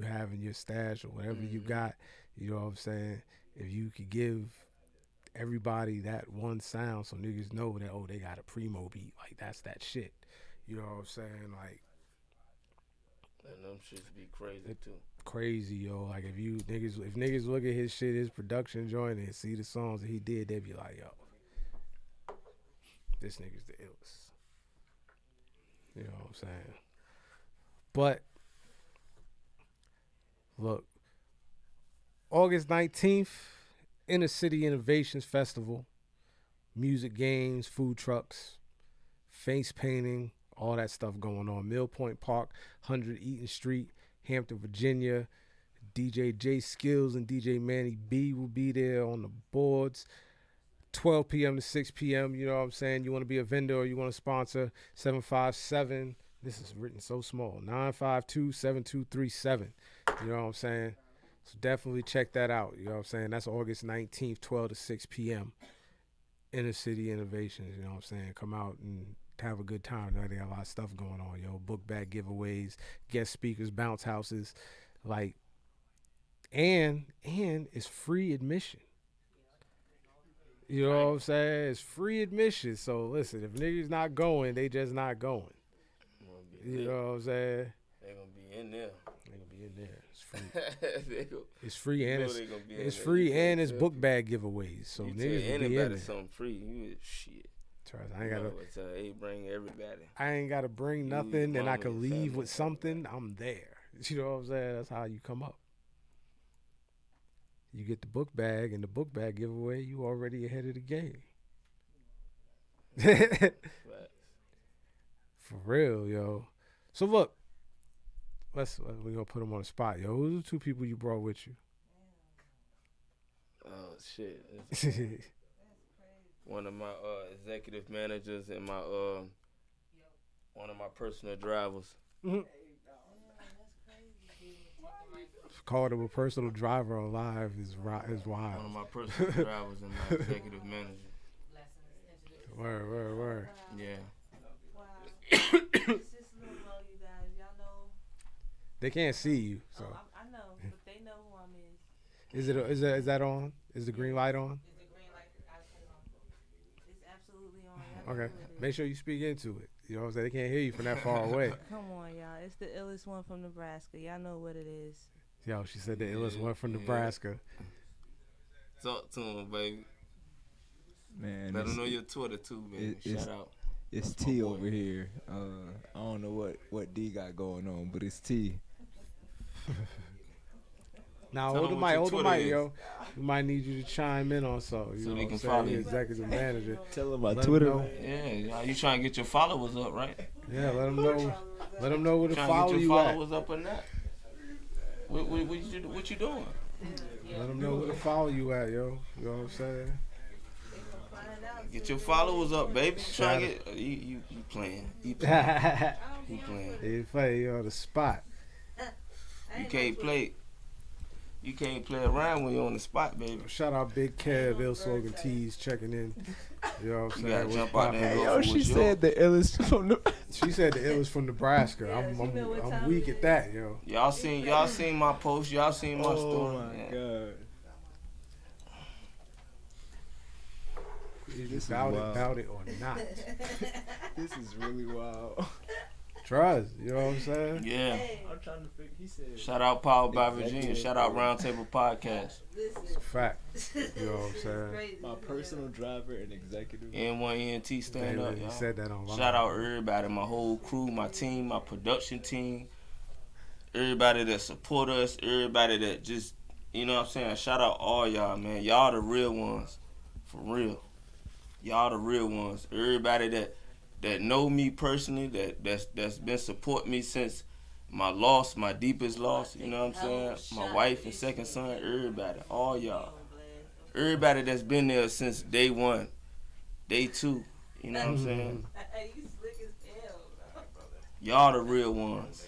[SPEAKER 3] have in your stash or whatever you got. You know what I'm saying? If you could give everybody that one sound, so niggas know that, oh, they got a primo beat, like that's that shit. You know what I'm saying? Like,
[SPEAKER 4] and them shits be crazy too.
[SPEAKER 3] Crazy, yo. Like if niggas look at his shit, his production joint, and see the songs that he did, they be like, yo, this nigga's the illest. You know what I'm saying? But look, August 19th, Inner City Innovations Festival, music, games, food trucks, face painting, all that stuff going on. Mill Point Park, 100 Eaton Street, Hampton, Virginia. DJ J Skills and DJ Manny B will be there on the boards. 12 p.m. to 6 p.m. You know what I'm saying? You want to be a vendor or you want to sponsor, 757. This is written so small. 952-7237. You know what I'm saying? So definitely check that out. You know what I'm saying? That's August 19th, 12 to 6 p.m. Inner City Innovations. You know what I'm saying? Come out and have a good time. They got a lot of stuff going on, yo. Book bag giveaways, guest speakers, bounce houses, like, and it's free admission. You know what I'm saying? It's free admission. So listen, if niggas not going, they just not going. You know what I'm saying?
[SPEAKER 4] They gonna be in there.
[SPEAKER 3] They gonna be in there. It's free.
[SPEAKER 4] Go,
[SPEAKER 3] It's free and it's
[SPEAKER 4] there.
[SPEAKER 3] free and it's book bag giveaways. So
[SPEAKER 4] you
[SPEAKER 3] niggas
[SPEAKER 4] tell
[SPEAKER 3] will be in
[SPEAKER 4] anybody
[SPEAKER 3] there.
[SPEAKER 4] something free. You shit.
[SPEAKER 3] Trust, I ain't gotta.
[SPEAKER 4] Hey, bring everybody.
[SPEAKER 3] I ain't gotta bring nothing, and I can leave with something. I'm there. You know what I'm saying? That's how you come up. You get the book bag and the book bag giveaway. You already ahead of the game. For real, yo. So look, we gonna put them on the spot, yo. Who's the two people you brought with you?
[SPEAKER 4] Oh shit! One of my executive managers and my one of my personal drivers.
[SPEAKER 3] Mm-hmm. Called him a personal driver on live is wild.
[SPEAKER 4] One of my personal drivers and my executive manager.
[SPEAKER 3] Word.
[SPEAKER 4] Yeah.
[SPEAKER 6] It's just a little low, you guys. Y'all know.
[SPEAKER 3] They can't see you, so.
[SPEAKER 6] I know, but they know who I'm in.
[SPEAKER 3] Is that on? Is the green light on?
[SPEAKER 6] Is the green light? I put it on. It's absolutely on. Y'all know
[SPEAKER 3] Okay.
[SPEAKER 6] who it is.
[SPEAKER 3] Make sure you speak into it. You know what I'm saying? They can't hear you from that far away.
[SPEAKER 6] Come on, y'all. It's the illest one from Nebraska. Y'all know what it is.
[SPEAKER 3] Yo, she said the illest one from Nebraska.
[SPEAKER 4] Talk to him, baby.
[SPEAKER 7] Man,
[SPEAKER 4] let them know your Twitter too, baby. Shout out.
[SPEAKER 7] It's T over here. I don't know what D got going on, but it's T.
[SPEAKER 3] Now
[SPEAKER 4] Tell
[SPEAKER 3] hold the
[SPEAKER 4] them what your
[SPEAKER 3] mic,
[SPEAKER 4] Twitter
[SPEAKER 3] yo. We might need you to chime in on something. You
[SPEAKER 4] So
[SPEAKER 3] know
[SPEAKER 4] they
[SPEAKER 3] what
[SPEAKER 4] can
[SPEAKER 3] I'm
[SPEAKER 4] follow
[SPEAKER 3] saying?
[SPEAKER 4] you.
[SPEAKER 3] Executive manager.
[SPEAKER 7] Tell them about
[SPEAKER 3] Let
[SPEAKER 7] Twitter.
[SPEAKER 3] them know.
[SPEAKER 4] Yeah, you trying to get your followers up, right?
[SPEAKER 3] Yeah, let them know. Let them know where to
[SPEAKER 4] Trying
[SPEAKER 3] follow
[SPEAKER 4] to get your
[SPEAKER 3] you at.
[SPEAKER 4] followers up or not? What you doing?
[SPEAKER 3] Let them know where to follow you at, yo. You know what I'm saying?
[SPEAKER 4] Get your followers up, baby. Trying to get you playing. You playing. You playing.
[SPEAKER 3] They play you on the spot.
[SPEAKER 4] You can't play. You can't play around when you're on the spot, baby.
[SPEAKER 3] Shout out Big Kev, Ill Slogan Tees checking in. You know what I'm
[SPEAKER 4] You
[SPEAKER 3] saying?
[SPEAKER 4] gotta
[SPEAKER 3] What's
[SPEAKER 4] jump out there and
[SPEAKER 3] poppin'?
[SPEAKER 4] go
[SPEAKER 7] Yo,
[SPEAKER 4] for
[SPEAKER 7] she
[SPEAKER 4] what's
[SPEAKER 7] said
[SPEAKER 4] yours.
[SPEAKER 7] the illest from the.
[SPEAKER 3] She said the illest from Nebraska.
[SPEAKER 6] Yeah, she know what
[SPEAKER 3] I'm
[SPEAKER 6] time
[SPEAKER 3] weak
[SPEAKER 6] it
[SPEAKER 3] at
[SPEAKER 6] is.
[SPEAKER 3] that, yo.
[SPEAKER 4] Y'all seen my post. Y'all seen my
[SPEAKER 7] Oh
[SPEAKER 4] story.
[SPEAKER 7] my
[SPEAKER 4] Yeah.
[SPEAKER 7] god.
[SPEAKER 3] Is
[SPEAKER 7] This is
[SPEAKER 3] about
[SPEAKER 7] wild.
[SPEAKER 3] it or not?
[SPEAKER 7] This is really wild.
[SPEAKER 3] Trust. You know what I'm saying?
[SPEAKER 4] Yeah.
[SPEAKER 7] I'm trying to figure. He said.
[SPEAKER 4] Shout out Powered by Virginia.
[SPEAKER 7] Executive
[SPEAKER 4] Shout out
[SPEAKER 7] or-
[SPEAKER 4] Roundtable Podcast.
[SPEAKER 3] It's a fact. You know what I'm saying?
[SPEAKER 7] My personal driver and executive.
[SPEAKER 4] N1ENT stand up,
[SPEAKER 3] He
[SPEAKER 4] y'all.
[SPEAKER 3] said that on live.
[SPEAKER 4] Shout out everybody, my whole crew, my team, my production team, everybody that support us, everybody that just, you know what I'm saying? Shout out all y'all, man. Y'all the real ones. For real. Y'all the real ones. Everybody that know me personally, that's been supporting me since my loss, my deepest loss, you know what I'm saying? My wife and second son, everybody, all y'all. Everybody that's been there since day one, day two, you know what I'm saying?
[SPEAKER 6] You slick as hell, bro.
[SPEAKER 4] Y'all the real ones.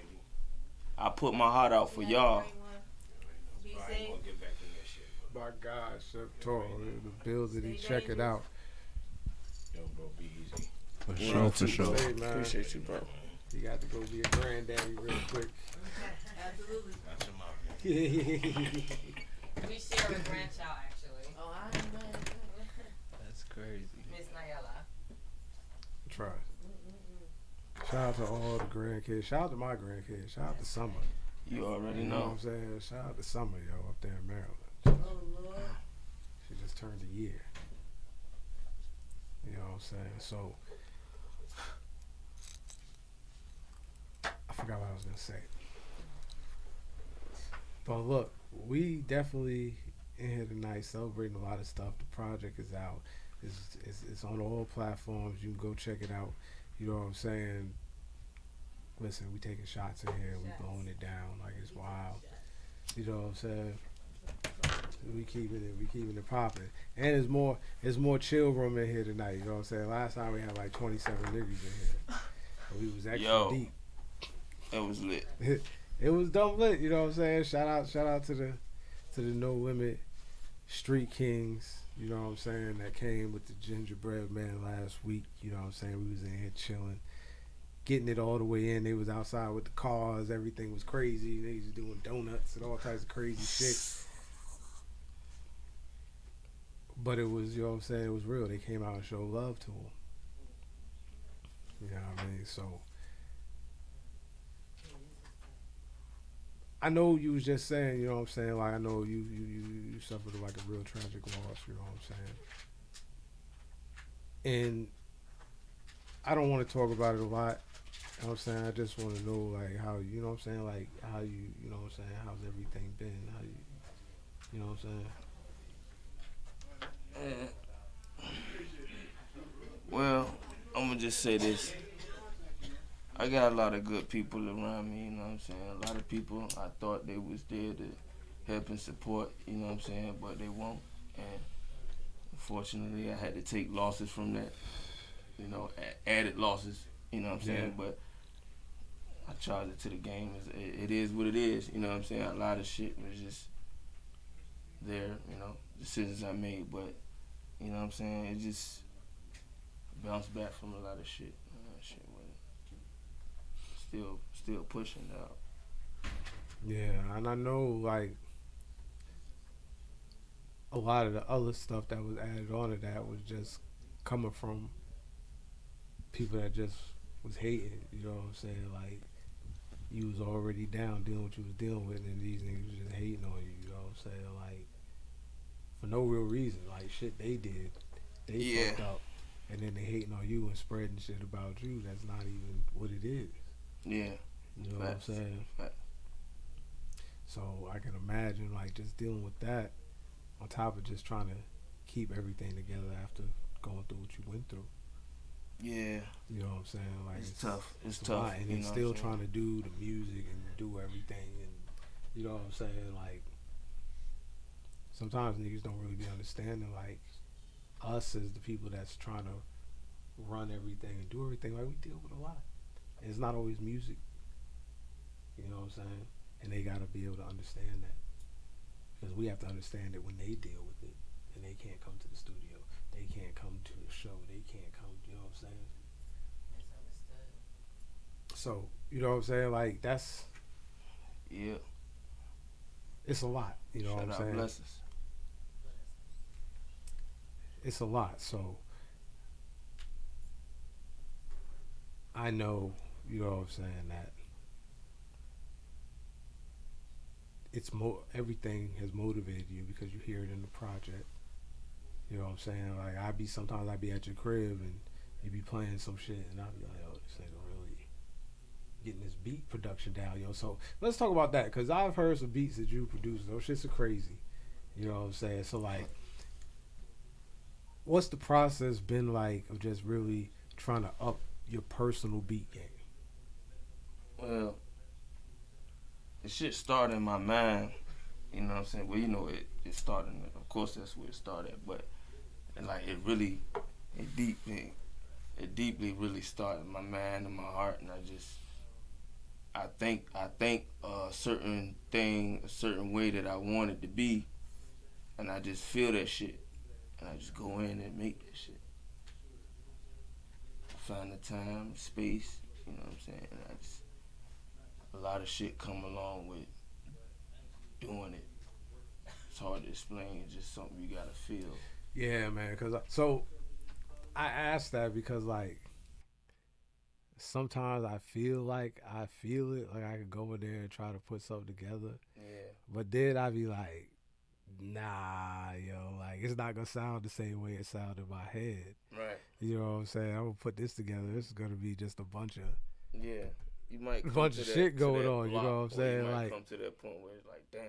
[SPEAKER 4] I put my heart out for y'all.
[SPEAKER 6] Be safe.
[SPEAKER 3] My God, Chef Toro, the bills that he check it out.
[SPEAKER 7] For
[SPEAKER 4] You
[SPEAKER 7] sure,
[SPEAKER 4] know,
[SPEAKER 7] for sure.
[SPEAKER 3] Hey, man,
[SPEAKER 4] Appreciate you, bro.
[SPEAKER 3] you got to go be a granddaddy real quick.
[SPEAKER 6] Absolutely.
[SPEAKER 5] We share a grandchild, actually.
[SPEAKER 6] Oh, I ain't mad.
[SPEAKER 7] That's crazy.
[SPEAKER 5] Miss Nayala.
[SPEAKER 3] Try. Shout out to all the grandkids. Shout out to my grandkids. Shout out to Summer.
[SPEAKER 4] You already
[SPEAKER 3] You know what
[SPEAKER 4] know.
[SPEAKER 3] I'm saying? Shout out to Summer, yo, up there in Maryland.
[SPEAKER 6] Oh, Lord.
[SPEAKER 3] She just turned a year. You know what I'm saying? So, I forgot what I was going to say. But look, we definitely in here tonight celebrating a lot of stuff. The project is out. It's on all platforms. You can go check it out. You know what I'm saying? Listen, we taking shots in here. We blowing it down like it's wild. You know what I'm saying? We keeping it popping. And it's more chill room in here tonight. You know what I'm saying? Last time we had like 27 niggas in here. So we was extra
[SPEAKER 4] Yo.
[SPEAKER 3] deep.
[SPEAKER 4] That was lit.
[SPEAKER 3] It was dumb lit, you know what I'm saying? Shout out to the No Limit Street Kings, you know what I'm saying, that came with the gingerbread man last week, you know what I'm saying? We was in here chilling, getting it all the way in. They was outside with the cars, everything was crazy. They was doing donuts and all types of crazy shit. But it was, you know what I'm saying, it was real. They came out and showed love to him. You know what I mean? So I know you was just saying, you know what I'm saying, like I know you suffered like a real tragic loss, you know what I'm saying? And I don't want to talk about it a lot. You know what I'm saying? I just want to know like how, you know what I'm saying, like how you know what I'm saying, how's everything been? How you know what I'm saying?
[SPEAKER 4] Well, I'm gonna just say this. I got a lot of good people around me, you know what I'm saying? A lot of people I thought they was there to help and support, you know what I'm saying, but they won't. And unfortunately, I had to take losses from that, you know, added losses, you know what I'm saying? But I charged it to the game. It is what it is, you know what I'm saying? A lot of shit was just there, you know, decisions I made, but, you know what I'm saying? It just bounced back from a lot of shit. Shit with it. Still pushing out.
[SPEAKER 3] Yeah, and I know like a lot of the other stuff that was added on to that was just coming from people that just was hating, you know what I'm saying? Like you was already down dealing with what you was dealing with and these niggas was just hating on you, you know what I'm saying? Like for no real reason. Like shit they did. They fucked up. And then they hating on you and spreading shit about you that's not even what it is.
[SPEAKER 4] Yeah.
[SPEAKER 3] You know what I'm saying? So I can imagine like just dealing with that on top of just trying to keep everything together after going through what you went through.
[SPEAKER 4] Yeah.
[SPEAKER 3] You know what I'm saying? Like
[SPEAKER 4] It's tough. It's
[SPEAKER 3] a
[SPEAKER 4] tough.
[SPEAKER 3] lot. And
[SPEAKER 4] you
[SPEAKER 3] then
[SPEAKER 4] know
[SPEAKER 3] still
[SPEAKER 4] what I'm saying?
[SPEAKER 3] trying to do the music and do everything and you know what I'm saying? Like sometimes niggas don't really be understanding like us as the people that's trying to run everything and do everything, like we deal with a lot. And it's not always music. You know what I'm saying? And they gotta be able to understand that. Because we have to understand it when they deal with it. And they can't come to the studio. They can't come to the show. They can't come, you know what I'm saying? So, you know what I'm saying? Like that's it's a lot. You know what I'm saying?
[SPEAKER 4] Blessings.
[SPEAKER 3] It's a lot. So I know you know what I'm saying, that everything has motivated you because you hear it in the project. You know what I'm saying? Like sometimes I be at your crib and you be playing some shit and I be like, oh, this nigga really getting this beat production down, yo. So let's talk about that because I've heard some beats that you produce. Those shits are crazy. You know what I'm saying? So like, what's the process been like of just really trying to up your personal beat game?
[SPEAKER 4] Well, the shit started in my mind. You know what I'm saying? Well, you know it started. Of course, that's where it started. But like it deeply really started in my mind and my heart. And I think a certain thing, a certain way that I want it to be, and I just feel that shit, and I just go in and make that shit. I find the time, space. You know what I'm saying? And a lot of shit come along with doing it. It's hard to explain. It's just something you gotta feel.
[SPEAKER 3] Yeah, man. So I asked that because like sometimes I feel it, like I could go in there and try to put something together.
[SPEAKER 4] Yeah.
[SPEAKER 3] But then I be like, nah, yo, like it's not gonna sound the same way it sounded in my head.
[SPEAKER 4] Right.
[SPEAKER 3] You know what I'm saying? I'm gonna put this together. This is gonna be just a bunch of
[SPEAKER 4] You might come
[SPEAKER 3] bunch
[SPEAKER 4] to
[SPEAKER 3] of
[SPEAKER 4] that,
[SPEAKER 3] shit
[SPEAKER 4] to
[SPEAKER 3] going
[SPEAKER 4] that
[SPEAKER 3] on.
[SPEAKER 4] block,
[SPEAKER 3] You know what I'm saying?
[SPEAKER 4] You might
[SPEAKER 3] Like,
[SPEAKER 4] come to that point where it's like, damn.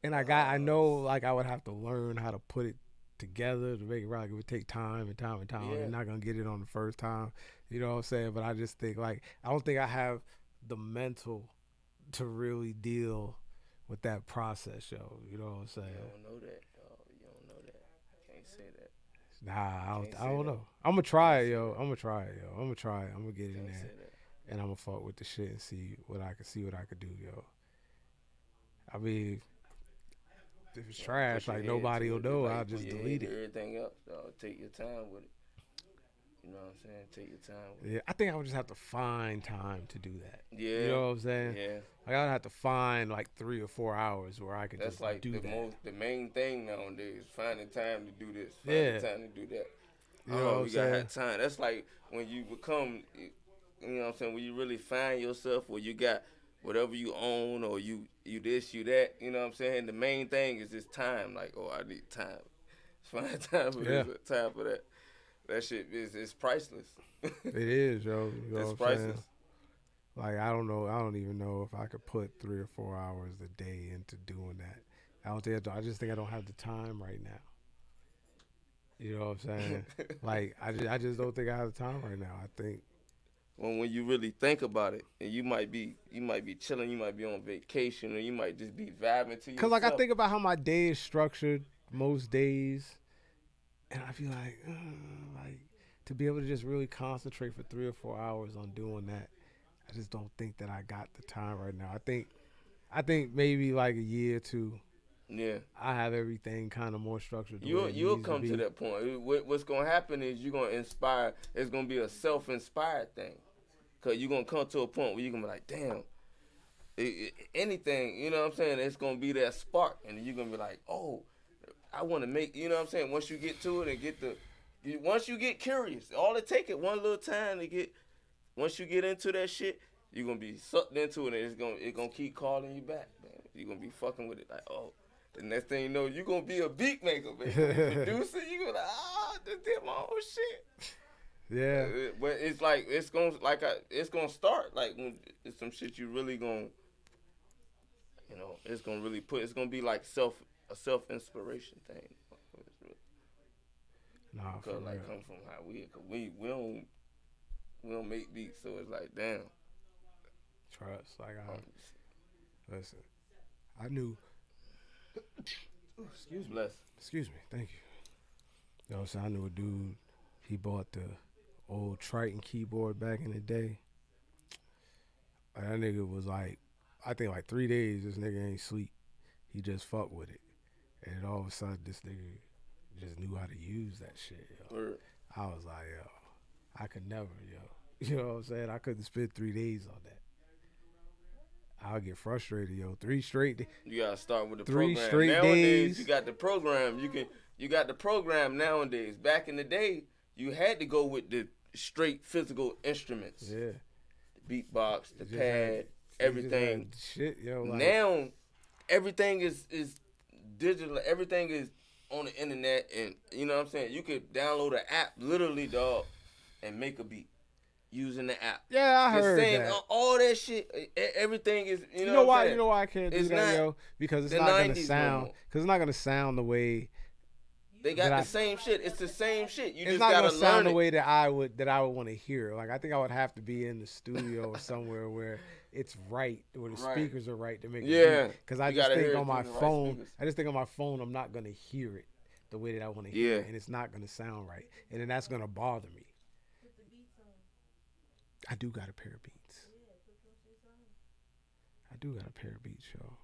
[SPEAKER 3] and I know like I would have to learn how to put it together to make it right. It would take time and time and time.
[SPEAKER 4] Yeah.
[SPEAKER 3] You're not gonna get it on the first time. You know what I'm saying? But I just think like I don't think I have the mental to really deal with that process, yo. You know what I'm saying?
[SPEAKER 4] You don't know that, dog. You don't know that. I can't say that.
[SPEAKER 3] Nah,
[SPEAKER 4] Can't
[SPEAKER 3] I
[SPEAKER 4] say
[SPEAKER 3] don't
[SPEAKER 4] that.
[SPEAKER 3] know. I'm gonna try it,
[SPEAKER 4] Can't say
[SPEAKER 3] yo.
[SPEAKER 4] that.
[SPEAKER 3] I'm gonna try it, yo. I'm gonna try it. I'm gonna get in
[SPEAKER 4] Can't
[SPEAKER 3] there
[SPEAKER 4] say that.
[SPEAKER 3] and I'm gonna fuck with the shit and see what I could do, yo. I mean, if it's trash,
[SPEAKER 4] Put your
[SPEAKER 3] like
[SPEAKER 4] head
[SPEAKER 3] nobody
[SPEAKER 4] to
[SPEAKER 3] will
[SPEAKER 4] it,
[SPEAKER 3] know.
[SPEAKER 4] like,
[SPEAKER 3] I'll
[SPEAKER 4] put
[SPEAKER 3] just
[SPEAKER 4] your
[SPEAKER 3] delete
[SPEAKER 4] head to
[SPEAKER 3] it.
[SPEAKER 4] Everything else, dog. Take your time with it. You know what I'm saying? Take your time with
[SPEAKER 3] Yeah, I think I would just have to find time to do that.
[SPEAKER 4] it. Yeah.
[SPEAKER 3] You know what I'm saying?
[SPEAKER 4] Yeah.
[SPEAKER 3] Like I'd have to find like 3 or 4 hours where I could
[SPEAKER 4] That's
[SPEAKER 3] just
[SPEAKER 4] like
[SPEAKER 3] do that.
[SPEAKER 4] the main thing nowadays. Finding time to do this.
[SPEAKER 3] Yeah.
[SPEAKER 4] Finding time to do that.
[SPEAKER 3] You know what I'm
[SPEAKER 4] You gotta
[SPEAKER 3] saying?
[SPEAKER 4] have time. That's like when you become, you know what I'm saying, when you really find yourself, where you got whatever you own, or you this, you that, you know what I'm saying? The main thing is just time. Like, oh, I need time. Find time for
[SPEAKER 3] Yeah.
[SPEAKER 4] this, time for that. That shit is priceless.
[SPEAKER 3] It is, yo. You know
[SPEAKER 4] It's
[SPEAKER 3] what I'm
[SPEAKER 4] priceless.
[SPEAKER 3] saying? Like I don't know. I don't even know if I could put 3 or 4 hours a day into doing that. I just think I don't have the time right now. You know what I'm saying? Like I just don't think I have the time right now. I think
[SPEAKER 4] When you really think about it, and you might be chilling, you might be on vacation, or you might just be vibing to yourself.
[SPEAKER 3] because like I think about how my day is structured most days, and I feel like to be able to just really concentrate for 3 or 4 hours on doing that, I just don't think that I got the time right now. I think maybe like a year or two,
[SPEAKER 4] Yeah.
[SPEAKER 3] I have everything kind of more structured. The way it
[SPEAKER 4] You'll
[SPEAKER 3] needs
[SPEAKER 4] come
[SPEAKER 3] be.
[SPEAKER 4] to that point. What's gonna happen is you're gonna inspire. It's gonna be a self-inspired thing, cause you're gonna come to a point where you're gonna be like, damn, anything. You know what I'm saying? It's gonna be that spark, and you're gonna be like, oh, I want to make. You know what I'm saying? Once you get to it and once you get curious, all it take it one little time to get. Once you get into that shit, you're gonna be sucked into it, and it's gonna keep calling you back, man. You're gonna be fucking with it like, oh. The next thing you know, you're going to be a beat maker, man. Producer, you're going to, this did my own shit.
[SPEAKER 3] Yeah.
[SPEAKER 4] But it's like, it's going to start, like, when it's some shit you really going to, you know, it's going to really it's going to be like a self-inspiration thing.
[SPEAKER 3] Nah, for
[SPEAKER 4] Because, like,
[SPEAKER 3] real.
[SPEAKER 4] come from how cause we don't make beats, so it's like, damn.
[SPEAKER 3] Trust. Like listen, I knew. Excuse me.
[SPEAKER 4] Bless.
[SPEAKER 3] Excuse me. Thank you. You know what I'm saying? I knew a dude. He bought the old Triton keyboard back in the day. And that nigga was like, I think like 3 days. This nigga ain't sleep. He just fucked with it, and then all of a sudden, this nigga just knew how to use that shit. Yo.
[SPEAKER 4] Word.
[SPEAKER 3] I was like, yo, I could never, yo. You know what I'm saying? I couldn't spend 3 days on that. I'll get frustrated, yo. 3 straight days.
[SPEAKER 4] You gotta start with the
[SPEAKER 3] 3
[SPEAKER 4] program.
[SPEAKER 3] straight
[SPEAKER 4] Nowadays,
[SPEAKER 3] days.
[SPEAKER 4] you got the program. You got the program nowadays. Back in the day, you had to go with the straight physical instruments.
[SPEAKER 3] Yeah.
[SPEAKER 4] beatbox, the
[SPEAKER 3] Just
[SPEAKER 4] pad,
[SPEAKER 3] had-
[SPEAKER 4] everything.
[SPEAKER 3] just had shit, yo. Like,
[SPEAKER 4] Now everything is digital. Everything is on the internet, and you know what I'm saying. You could download an app, literally, dog, and make a beat using the app.
[SPEAKER 3] yeah, I
[SPEAKER 4] The
[SPEAKER 3] heard
[SPEAKER 4] same,
[SPEAKER 3] that.
[SPEAKER 4] all that shit. Everything is. You know,
[SPEAKER 3] You know
[SPEAKER 4] what
[SPEAKER 3] why?
[SPEAKER 4] I'm
[SPEAKER 3] You
[SPEAKER 4] saying?
[SPEAKER 3] know why I can't do
[SPEAKER 4] It's
[SPEAKER 3] that,
[SPEAKER 4] not
[SPEAKER 3] yo? Because it's
[SPEAKER 4] the
[SPEAKER 3] not gonna
[SPEAKER 4] 90s no
[SPEAKER 3] sound.
[SPEAKER 4] more.
[SPEAKER 3] Because it's not gonna sound the way.
[SPEAKER 4] They got
[SPEAKER 3] That
[SPEAKER 4] the same shit. It's the same shit. You
[SPEAKER 3] It's
[SPEAKER 4] just
[SPEAKER 3] not
[SPEAKER 4] gotta
[SPEAKER 3] gonna sound
[SPEAKER 4] learn
[SPEAKER 3] the
[SPEAKER 4] it.
[SPEAKER 3] way that I would want to hear. Like I think I would have to be in the studio or somewhere where it's right, where the
[SPEAKER 4] Right.
[SPEAKER 3] speakers are right to make
[SPEAKER 4] Yeah.
[SPEAKER 3] it. Because I
[SPEAKER 4] You
[SPEAKER 3] just
[SPEAKER 4] gotta
[SPEAKER 3] think
[SPEAKER 4] hear it
[SPEAKER 3] on my
[SPEAKER 4] through the right
[SPEAKER 3] phone,
[SPEAKER 4] speakers.
[SPEAKER 3] I just think on my phone, I'm not gonna hear it the way that I want to hear
[SPEAKER 4] Yeah.
[SPEAKER 3] it, and it's not gonna sound right, and then that's gonna bother me. I do got a pair of beats. I do got a pair of beats, yo.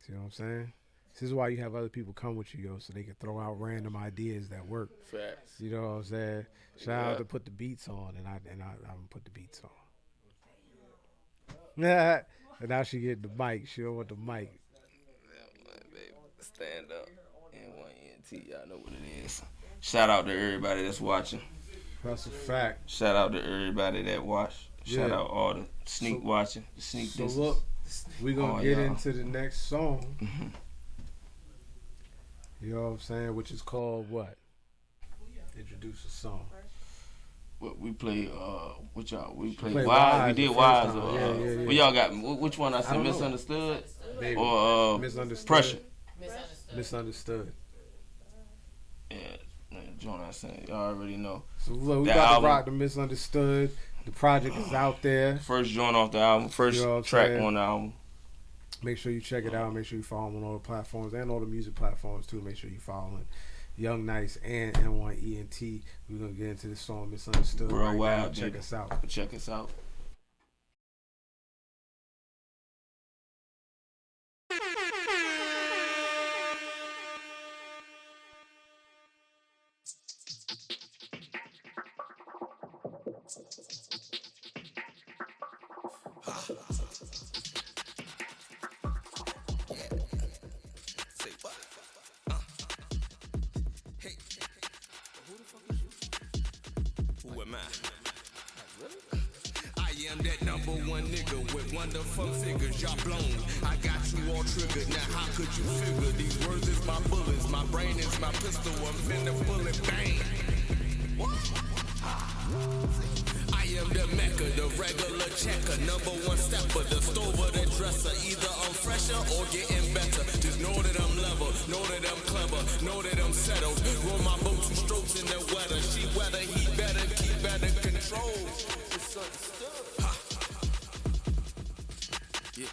[SPEAKER 3] See what I'm saying? This is why you have other people come with you, yo, so they can throw out random ideas that work.
[SPEAKER 4] Facts.
[SPEAKER 3] You know what I'm saying? Shout out
[SPEAKER 4] Yeah.
[SPEAKER 3] to put the beats on, and I'm gonna put the beats on. Yeah. And now she get the mic. She don't want the mic.
[SPEAKER 4] Yeah, man, baby. Stand up. N1ENT. Y'all know what it is. Shout out to everybody that's watching.
[SPEAKER 3] That's a fact.
[SPEAKER 4] Shout out to everybody that watched. Shout
[SPEAKER 3] Yeah.
[SPEAKER 4] out all the sneak
[SPEAKER 3] So-
[SPEAKER 4] watching, the sneak
[SPEAKER 3] So
[SPEAKER 4] disses.
[SPEAKER 3] look, we gonna
[SPEAKER 4] Oh,
[SPEAKER 3] get
[SPEAKER 4] y'all.
[SPEAKER 3] into the next song. You know what I'm saying? Which is called what? Introduce a song.
[SPEAKER 4] What we play, what y'all? We played
[SPEAKER 3] played
[SPEAKER 4] Wise. We
[SPEAKER 3] Wise the
[SPEAKER 4] did
[SPEAKER 3] first
[SPEAKER 4] Wise.
[SPEAKER 3] time.
[SPEAKER 4] Or,
[SPEAKER 3] Yeah.
[SPEAKER 4] what y'all got? Which one I said?
[SPEAKER 3] don't know.
[SPEAKER 4] Misunderstood
[SPEAKER 3] Maybe.
[SPEAKER 4] or
[SPEAKER 3] Misunderstood.
[SPEAKER 4] Pressure?
[SPEAKER 3] Misunderstood.
[SPEAKER 4] Yeah, man, John, I said y'all already know.
[SPEAKER 3] So look, we
[SPEAKER 4] The
[SPEAKER 3] about
[SPEAKER 4] album.
[SPEAKER 3] to rock the Misunderstood. The project is out there.
[SPEAKER 4] First joint off the album, first
[SPEAKER 3] You know what I'm
[SPEAKER 4] track
[SPEAKER 3] saying?
[SPEAKER 4] on the album.
[SPEAKER 3] Make sure you check it out. Make sure you follow them on all the platforms and all the music platforms too. Make sure you following Young Nice and N1ENT. We're gonna get into this song Misunderstood right now.
[SPEAKER 4] Worldwide,
[SPEAKER 3] Check
[SPEAKER 4] baby.
[SPEAKER 3] us out.
[SPEAKER 4] Check us out. Say what? Hey, who the fuck is you? Who am I? I am that number one nigga with wonderful figures, y'all blown. I got you all triggered, now how could you figure? These words is my bullets, my brain is my pistol, I'm finna pull it, bang. What? I am the Mecca, the regular checker, number one stepper, the stover, the dresser. Either I'm fresher or getting better. Just know that I'm level, know that I'm clever, know that I'm settled. Roll my boat 2 strokes in the weather. She weather, he better keep better control. It's understood. Ha. Yeah.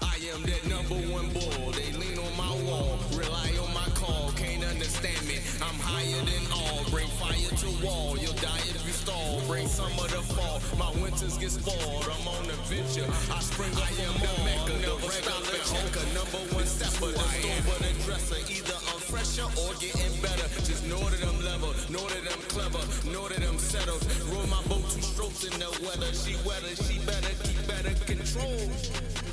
[SPEAKER 4] I am that number one ball. They lean on my wall, rely on my call. Can't understand me. I'm higher than all. Bring fire to wall. You'll die if you stall. Bring summer to fall. My winters get spoiled. I'm on a venture. I spring up from the Mecca, the regular checker, number one stepper, the stover, the dresser. Either I'm fresher or getting better. Just know that I'm level, know that I'm clever, know that I'm settled. Roll my boat 2 strokes in the weather. She better keep better control.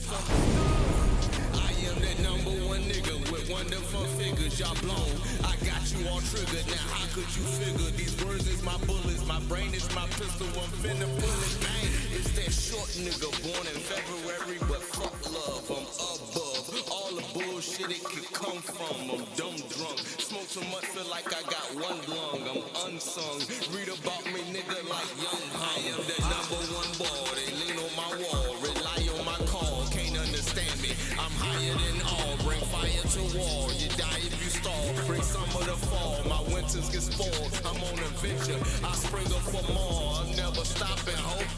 [SPEAKER 4] I am that number one nigga with wonderful figures, y'all blown. I got you all triggered, now how could you figure? These words is my bullets, my brain is my pistol, I'm finna pull it, bang. It's that short nigga born in February, but fuck love, I'm above. All the bullshit it could come from, I'm dumb drunk. Smoke so much, feel like I got one lung, I'm unsung. Read about me, nigga, like young I am that number one ball, they lean on my wall, rely on my call, can't understand me. I'm higher than all, bring fire to wall. You die if you stall, bring summer to fall. My winters get spoiled, I'm on a venture. I spring up for more, I'm never stopping, hope.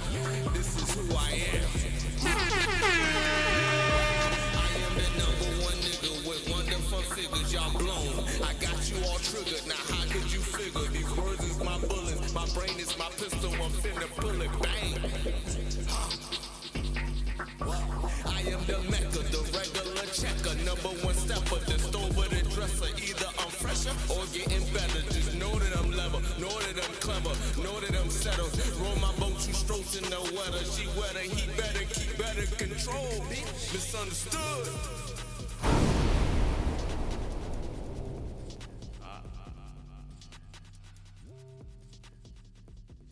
[SPEAKER 4] This is who I am. I am the number one nigga with wonderful figures, y'all blown. I got you all triggered, now how could you figure? These words is my bullets, my brain is my pistol, I'm finna pull it, bang. I am the Mecca, the regular checker, number one stepper, the stover, the dresser. Either I'm fresher or getting better. Just know that I'm level, know that I'm clever, know that I'm settled. Roll my boat 2 strokes in the weather. She weather, he better keep better control. Misunderstood.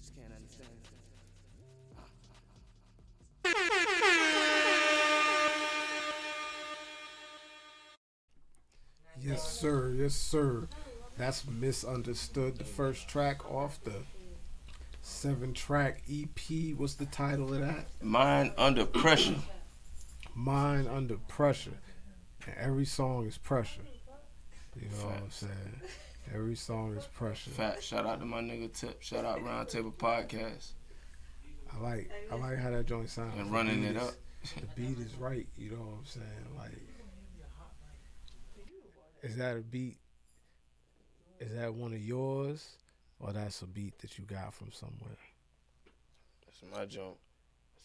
[SPEAKER 4] Just can't understand.
[SPEAKER 3] sir. Yes, sir. That's Misunderstood. The first track off the 7-track EP. What's the title of that?
[SPEAKER 4] Mind Under Pressure.
[SPEAKER 3] Mind Under Pressure. And every song is pressure. You know what I'm
[SPEAKER 4] Facts.
[SPEAKER 3] saying? Every song is pressure.
[SPEAKER 4] Fact. Shout out to my nigga Tip. Shout out Roundtable Podcast.
[SPEAKER 3] I like how that joint sounds.
[SPEAKER 4] And running it up.
[SPEAKER 3] The beat is right. You know what I'm saying? Like, is that a beat? Is that one of yours, or that's a beat that you got from somewhere?
[SPEAKER 4] That's my jump.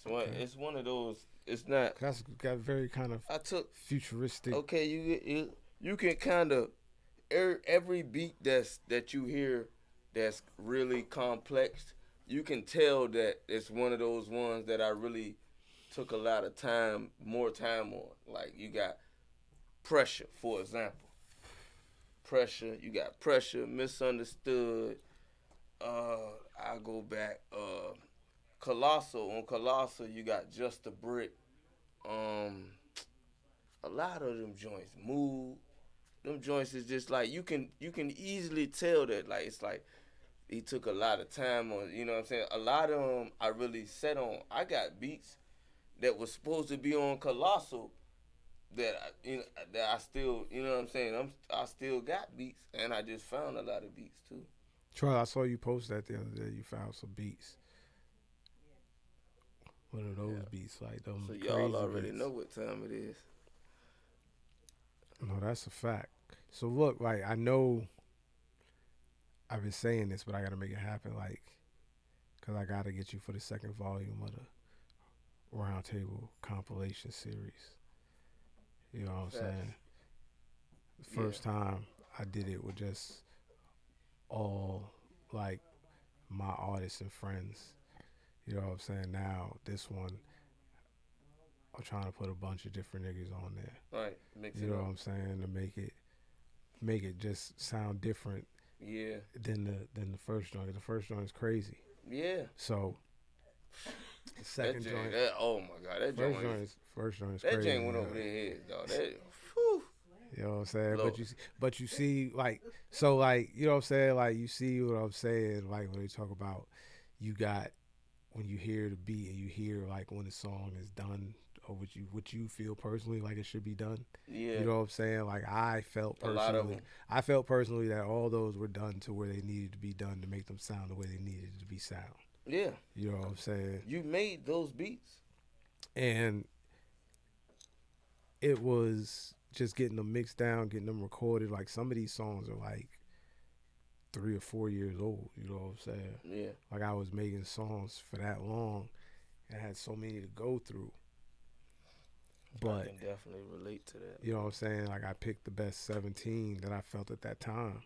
[SPEAKER 4] It's one of those. It's not.
[SPEAKER 3] That's got very kind of
[SPEAKER 4] I took.
[SPEAKER 3] futuristic.
[SPEAKER 4] Okay, you can kind of every beat that you hear that's really complex. You can tell that it's one of those ones that I really took a lot of time, more time on. Like you got Pressure, for example. Pressure, you got Pressure, Misunderstood. I go back. Colossal. On Colossal, you got Just a Brick. A lot of them joints. Mood. Them joints is just like you can easily tell that like it's like he took a lot of time on. You know what I'm saying? A lot of them I really set on. I got beats that was supposed to be on Colossal that I still, you know what I'm saying? I still got beats, and I just found a lot of beats too.
[SPEAKER 3] Troy, I saw you post that the other day. You found some beats. What are those beats like? Them
[SPEAKER 4] So y'all
[SPEAKER 3] crazy
[SPEAKER 4] already
[SPEAKER 3] beats?
[SPEAKER 4] know what time it is.
[SPEAKER 3] No, that's a fact. So look, like I know I've been saying this, but I gotta make it happen, like, cause I gotta get you for the second volume of the Roundtable compilation series. You know what I'm
[SPEAKER 4] Facts.
[SPEAKER 3] saying? The first time I did it with just all like my artists and friends. You know what I'm saying? Now this one, I'm trying to put a bunch of different niggas on there.
[SPEAKER 4] Right, mix
[SPEAKER 3] You
[SPEAKER 4] it
[SPEAKER 3] know
[SPEAKER 4] up.
[SPEAKER 3] what I'm saying? To make it just sound different
[SPEAKER 4] Yeah,
[SPEAKER 3] than the first joint. The first joint is crazy.
[SPEAKER 4] yeah.
[SPEAKER 3] So the second
[SPEAKER 4] That
[SPEAKER 3] joint,
[SPEAKER 4] oh my God, that joint
[SPEAKER 3] first joint is
[SPEAKER 4] that
[SPEAKER 3] crazy.
[SPEAKER 4] joint went over their heads, dog. That, whew.
[SPEAKER 3] You know what I'm saying?
[SPEAKER 4] Lord.
[SPEAKER 3] But you see, like, so like, you know what I'm saying? Like, you see what I'm saying? Like when they talk about, you got when you hear the beat and you hear like when the song is done or what you feel personally like it should be done.
[SPEAKER 4] Yeah.
[SPEAKER 3] You know what I'm saying? Like I felt
[SPEAKER 4] A lot of
[SPEAKER 3] personally,
[SPEAKER 4] them.
[SPEAKER 3] I felt personally that all those were done to where they needed to be done to make them sound the way they needed to be sound.
[SPEAKER 4] Yeah.
[SPEAKER 3] You know what I'm saying?
[SPEAKER 4] You made those beats.
[SPEAKER 3] And it was just getting them mixed down, getting them recorded. Like some of these songs are like 3 or 4 years old. You know what I'm saying?
[SPEAKER 4] Yeah.
[SPEAKER 3] Like I was making songs for that long and had so many to go through.
[SPEAKER 4] I
[SPEAKER 3] But
[SPEAKER 4] can definitely relate to that.
[SPEAKER 3] you know what I'm saying? Like I picked the best 17 that I felt at that time.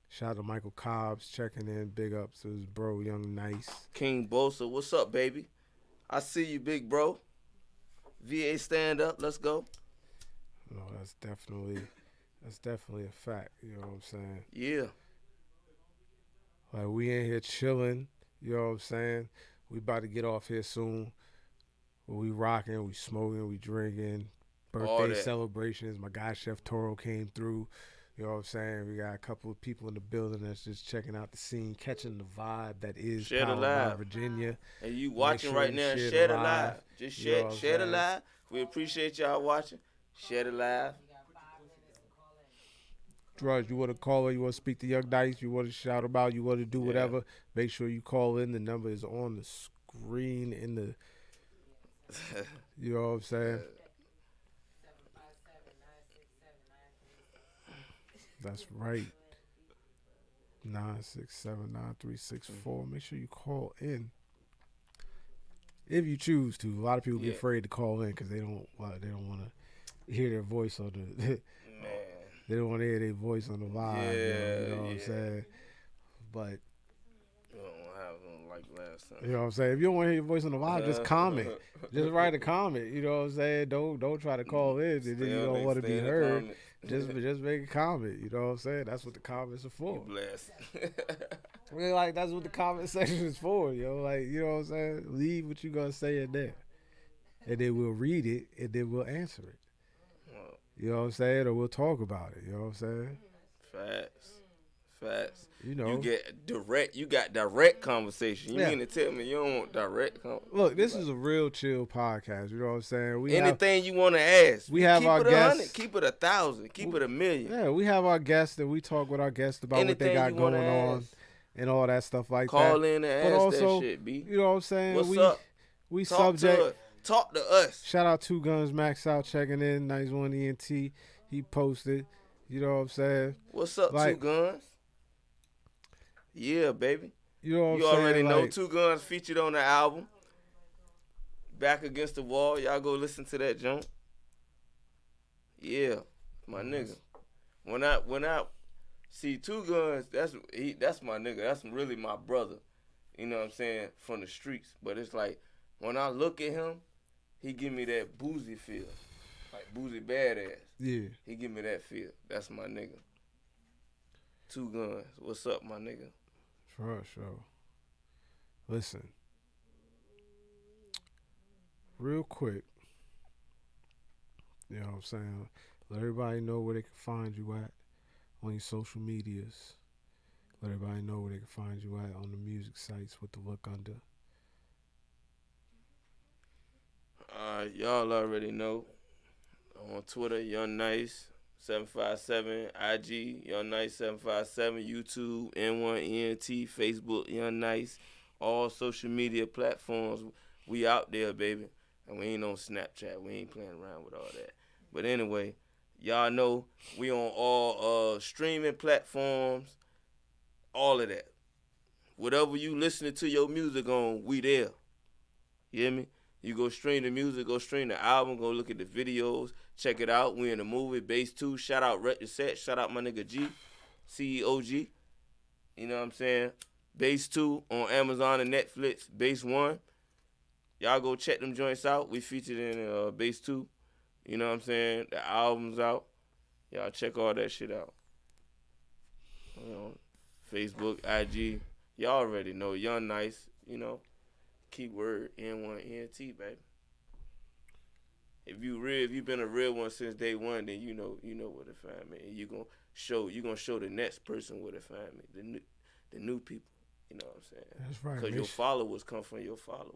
[SPEAKER 3] Shout out to Michael Cobbs checking in. Big ups to his bro, Young Nice.
[SPEAKER 4] King Bosa, what's up, baby? I see you, big bro. VA stand up, let's go.
[SPEAKER 3] You know, that's definitely a fact. You know what I'm saying?
[SPEAKER 4] Yeah.
[SPEAKER 3] Like we in here chilling. You know what I'm saying? We about to get off here soon. We rocking, we smoking, we drinking.
[SPEAKER 4] All
[SPEAKER 3] Birthday
[SPEAKER 4] that.
[SPEAKER 3] celebrations. My guy Chef Toro came through. You know what I'm saying? We got a couple of people in the building that's just checking out the scene, catching the vibe that is
[SPEAKER 4] Share the
[SPEAKER 3] Power
[SPEAKER 4] live.
[SPEAKER 3] by Virginia.
[SPEAKER 4] And you watching
[SPEAKER 3] sure
[SPEAKER 4] right
[SPEAKER 3] you
[SPEAKER 4] now,
[SPEAKER 3] share
[SPEAKER 4] share
[SPEAKER 3] the
[SPEAKER 4] the
[SPEAKER 3] live.
[SPEAKER 4] live. Just
[SPEAKER 3] You know
[SPEAKER 4] share,
[SPEAKER 3] what I'm
[SPEAKER 4] share the
[SPEAKER 3] saying?
[SPEAKER 4] live. We appreciate y'all watching. Share the live.
[SPEAKER 3] Drugs, you want to call in, you want to speak to Young Dice, you want to shout about, you want to do
[SPEAKER 4] Yeah.
[SPEAKER 3] whatever, make sure you call in. The number is on the screen in the, you know what I'm saying? That's right. 9679364. Make sure you call in if you choose to. A lot of people get
[SPEAKER 4] Yeah.
[SPEAKER 3] afraid to call in because they don't want to hear their voice on the.
[SPEAKER 4] Man.
[SPEAKER 3] They don't want to hear their voice on the live. You know what I'm
[SPEAKER 4] Yeah.
[SPEAKER 3] saying? But
[SPEAKER 4] We don't have them like last time.
[SPEAKER 3] you know what I'm saying? If you don't want to hear your voice on the live, just comment. Just write a comment. You know what I'm saying? Don't try to call in and then you don't want to be heard. Just make a comment. You know what I'm saying? That's what the comments are for.
[SPEAKER 4] Bless.
[SPEAKER 3] I mean, like that's what the comment section is for, yo. Like, you know what I'm saying? Leave what you gonna say in there, and then we'll read it, and then we'll answer it. You know what I'm saying? Or we'll talk about it. You know what I'm saying?
[SPEAKER 4] Facts.
[SPEAKER 3] You know.
[SPEAKER 4] You got direct conversation. You
[SPEAKER 3] Yeah.
[SPEAKER 4] mean to tell me you don't want direct conversation?
[SPEAKER 3] Look, this is a real chill podcast. You know what I'm saying? We have,
[SPEAKER 4] Anything you want to ask.
[SPEAKER 3] we have
[SPEAKER 4] keep
[SPEAKER 3] our
[SPEAKER 4] it 100,
[SPEAKER 3] guests.
[SPEAKER 4] keep it 1,000, keep it 1,000,000.
[SPEAKER 3] yeah, we have our guests and we talk with our guests about what they
[SPEAKER 4] Anything
[SPEAKER 3] got
[SPEAKER 4] you wanna
[SPEAKER 3] going on
[SPEAKER 4] ask.
[SPEAKER 3] and all that stuff like
[SPEAKER 4] Call
[SPEAKER 3] that.
[SPEAKER 4] in and
[SPEAKER 3] But
[SPEAKER 4] ask
[SPEAKER 3] also,
[SPEAKER 4] that shit, B.
[SPEAKER 3] you know what I'm saying?
[SPEAKER 4] What's up?
[SPEAKER 3] We
[SPEAKER 4] Talk
[SPEAKER 3] subject.
[SPEAKER 4] to us. Talk to us.
[SPEAKER 3] Shout out Two Guns Max out checking in. Nice one ENT. He posted. You know what I'm saying?
[SPEAKER 4] What's up,
[SPEAKER 3] Like-
[SPEAKER 4] Two Guns? Yeah, baby.
[SPEAKER 3] You know what I'm
[SPEAKER 4] You
[SPEAKER 3] saying?
[SPEAKER 4] already know
[SPEAKER 3] Like,
[SPEAKER 4] Two Guns featured on the album. Back Against the Wall. Y'all go listen to that junk. Yeah, my nigga. When I see Two Guns, that's my nigga. That's really my brother. You know what I'm saying? From the streets. But it's like when I look at him, he give me that boozy feel. Like boozy badass.
[SPEAKER 3] yeah.
[SPEAKER 4] He give me that feel. That's my nigga. Two Guns. What's up, my nigga?
[SPEAKER 3] Sure. Listen. Real quick. You know what I'm saying? Let everybody know where they can find you at on your social medias. Let everybody know where they can find you at on the music sites with the look under.
[SPEAKER 4] Y'all already know. On Twitter, Young Nice 757, IG Young Nice 757, YouTube N1ENT, Facebook Young Nice, all social media platforms. We out there, baby, and we ain't on Snapchat. We ain't playing around with all that. But anyway, y'all know we on all streaming platforms, all of that. Whatever you listening to your music on, we there. You hear me? You go stream the music, go stream the album, go look at the videos, check it out. We in the movie, Base 2. Shout out Rep the Set. Shout out my nigga G, CEOG. You know what I'm saying? Base 2 on Amazon and Netflix. Base 1. Y'all go check them joints out. We featured in Base 2. You know what I'm saying? The album's out. Y'all check all that shit out. You know, Facebook, IG. Y'all already know. Young Nice, you know. Keyword N1ENT, baby. If you been a real one since day one, then you know where to find me. And you gonna show the next person where to find me. The new people. You know what I'm saying?
[SPEAKER 3] That's right.
[SPEAKER 4] Because your followers come from your followers.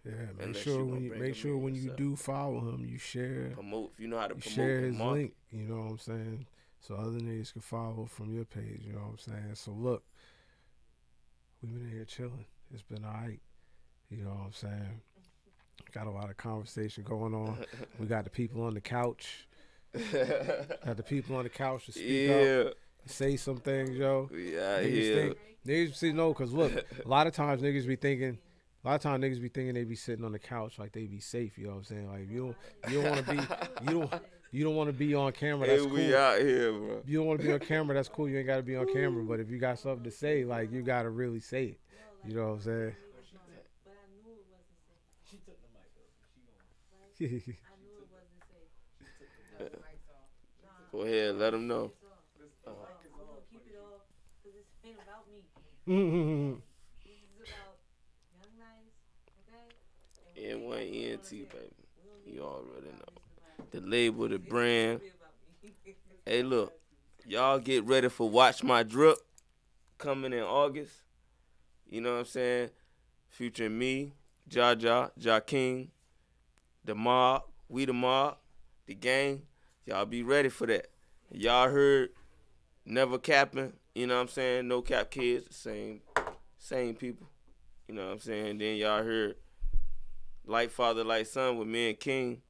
[SPEAKER 3] Yeah, make
[SPEAKER 4] Unless
[SPEAKER 3] sure
[SPEAKER 4] you
[SPEAKER 3] when
[SPEAKER 4] gonna
[SPEAKER 3] you
[SPEAKER 4] bring
[SPEAKER 3] make
[SPEAKER 4] them
[SPEAKER 3] sure
[SPEAKER 4] in
[SPEAKER 3] when you
[SPEAKER 4] yourself.
[SPEAKER 3] do follow him, you share
[SPEAKER 4] Promote. If you know how to
[SPEAKER 3] you
[SPEAKER 4] promote
[SPEAKER 3] share
[SPEAKER 4] and
[SPEAKER 3] his
[SPEAKER 4] market.
[SPEAKER 3] link. You know what I'm saying? So other niggas can follow from your page. You know what I'm saying? So look, we've been here chilling. It's been alright. You know what I'm saying? Got a lot of conversation going on. We got the people on the couch. Got the people on the couch to speak up, say some things, yo.
[SPEAKER 4] Yeah,
[SPEAKER 3] Niggas see no, cause look, a lot of times niggas be thinking they be sitting on the couch like they be safe. You know what I'm saying? Like you don't want to be you don't want to be on camera. That's
[SPEAKER 4] Hey,
[SPEAKER 3] cool.
[SPEAKER 4] we out here, bro.
[SPEAKER 3] You don't want to be on camera. That's cool. You ain't got to be on camera. But if you got something to say, like you got to really say it. You know what I'm saying?
[SPEAKER 6] But I knew it wasn't safe.
[SPEAKER 7] She took the mic up.
[SPEAKER 6] I knew it wasn't safe. Nah,
[SPEAKER 4] Go ahead, let them know.
[SPEAKER 6] it's off. We're gonna keep it off because this ain't about me. This is about Young Nice, okay? And
[SPEAKER 4] N1ENT, baby. You already know. The label, the brand.
[SPEAKER 6] be about me.
[SPEAKER 4] Hey, look. Y'all get ready for Watch My Drip coming in August. You know what I'm saying? Featuring me, Ja King, the mob, we the mob, the gang. Y'all be ready for that. Y'all heard Never Capping, you know what I'm saying? No Cap Kids, same people. You know what I'm saying? Then y'all heard Like Father, Like Son with me and King.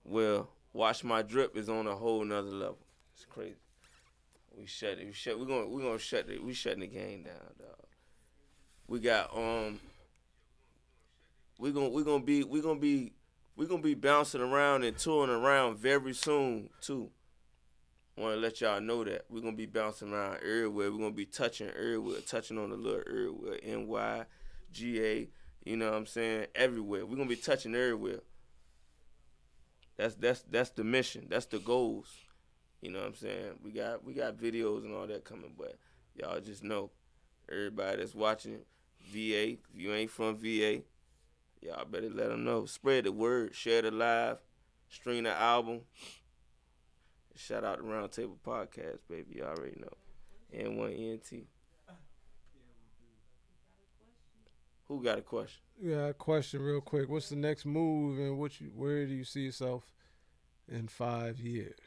[SPEAKER 4] Well, Watch My Drip is on a whole nother level. It's crazy. We shutting the game down, dog. We got we gonna be bouncing around and touring around very soon too. Want to let y'all know that we're gonna be bouncing around everywhere. We're gonna be touching everywhere, touching on the little everywhere, NY, GA. You know what I'm saying? Everywhere. We're gonna be touching everywhere. That's the mission. That's the goals. You know what I'm saying? We got videos and all that coming, but y'all just know, everybody that's watching VA, if you ain't from VA, y'all better let them know. Spread the word, share the live. stream the album. Shout out to Roundtable Podcast, baby. You already know. N1ENT. Who got a question?
[SPEAKER 3] Yeah, a question real quick. What's the next move, and where do you see yourself in 5 years?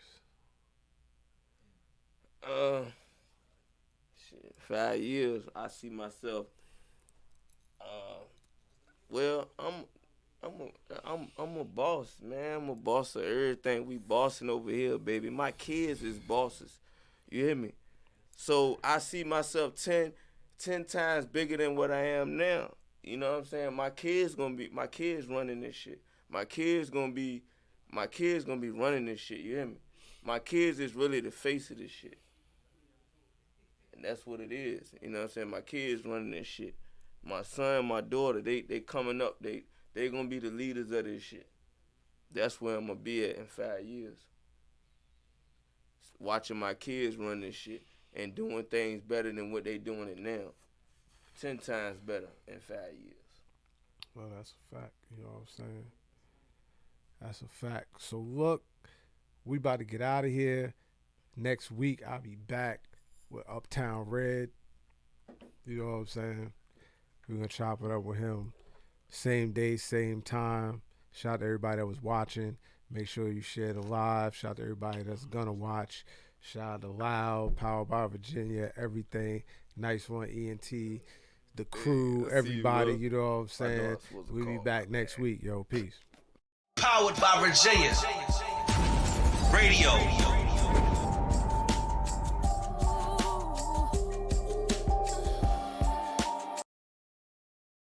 [SPEAKER 4] 5 years. I see myself. Well, I'm a boss, man. I'm a boss of everything. We bossing over here, baby. My kids is bosses. You hear me? So I see myself 10 times bigger than what I am now. You know what I'm saying? My kids running this shit. My kids gonna be running this shit. You hear me? My kids is really the face of this shit. And that's what it is. You know what I'm saying? My kids running this shit. My son, my daughter, they coming up. They gonna be the leaders of this shit. That's where I'm gonna be at in 5 years. Watching my kids run this shit and doing things better than what they doing it now. 10 times better in 5 years.
[SPEAKER 3] Well, that's a fact. You know what I'm saying? That's a fact. So look, we about to get out of here. Next week, I'll be back with Uptown Red. You know what I'm saying? We're going to chop it up with him. Same day, same time. Shout out to everybody that was watching. Make sure you share the live. Shout out to everybody that's going to watch. Shout out to Loud, Power by Virginia, everything. Nice One, ENT, the crew, everybody. You know what I'm saying? We'll be back next week. Yo, peace.
[SPEAKER 1] Powered by Virginia. Radio.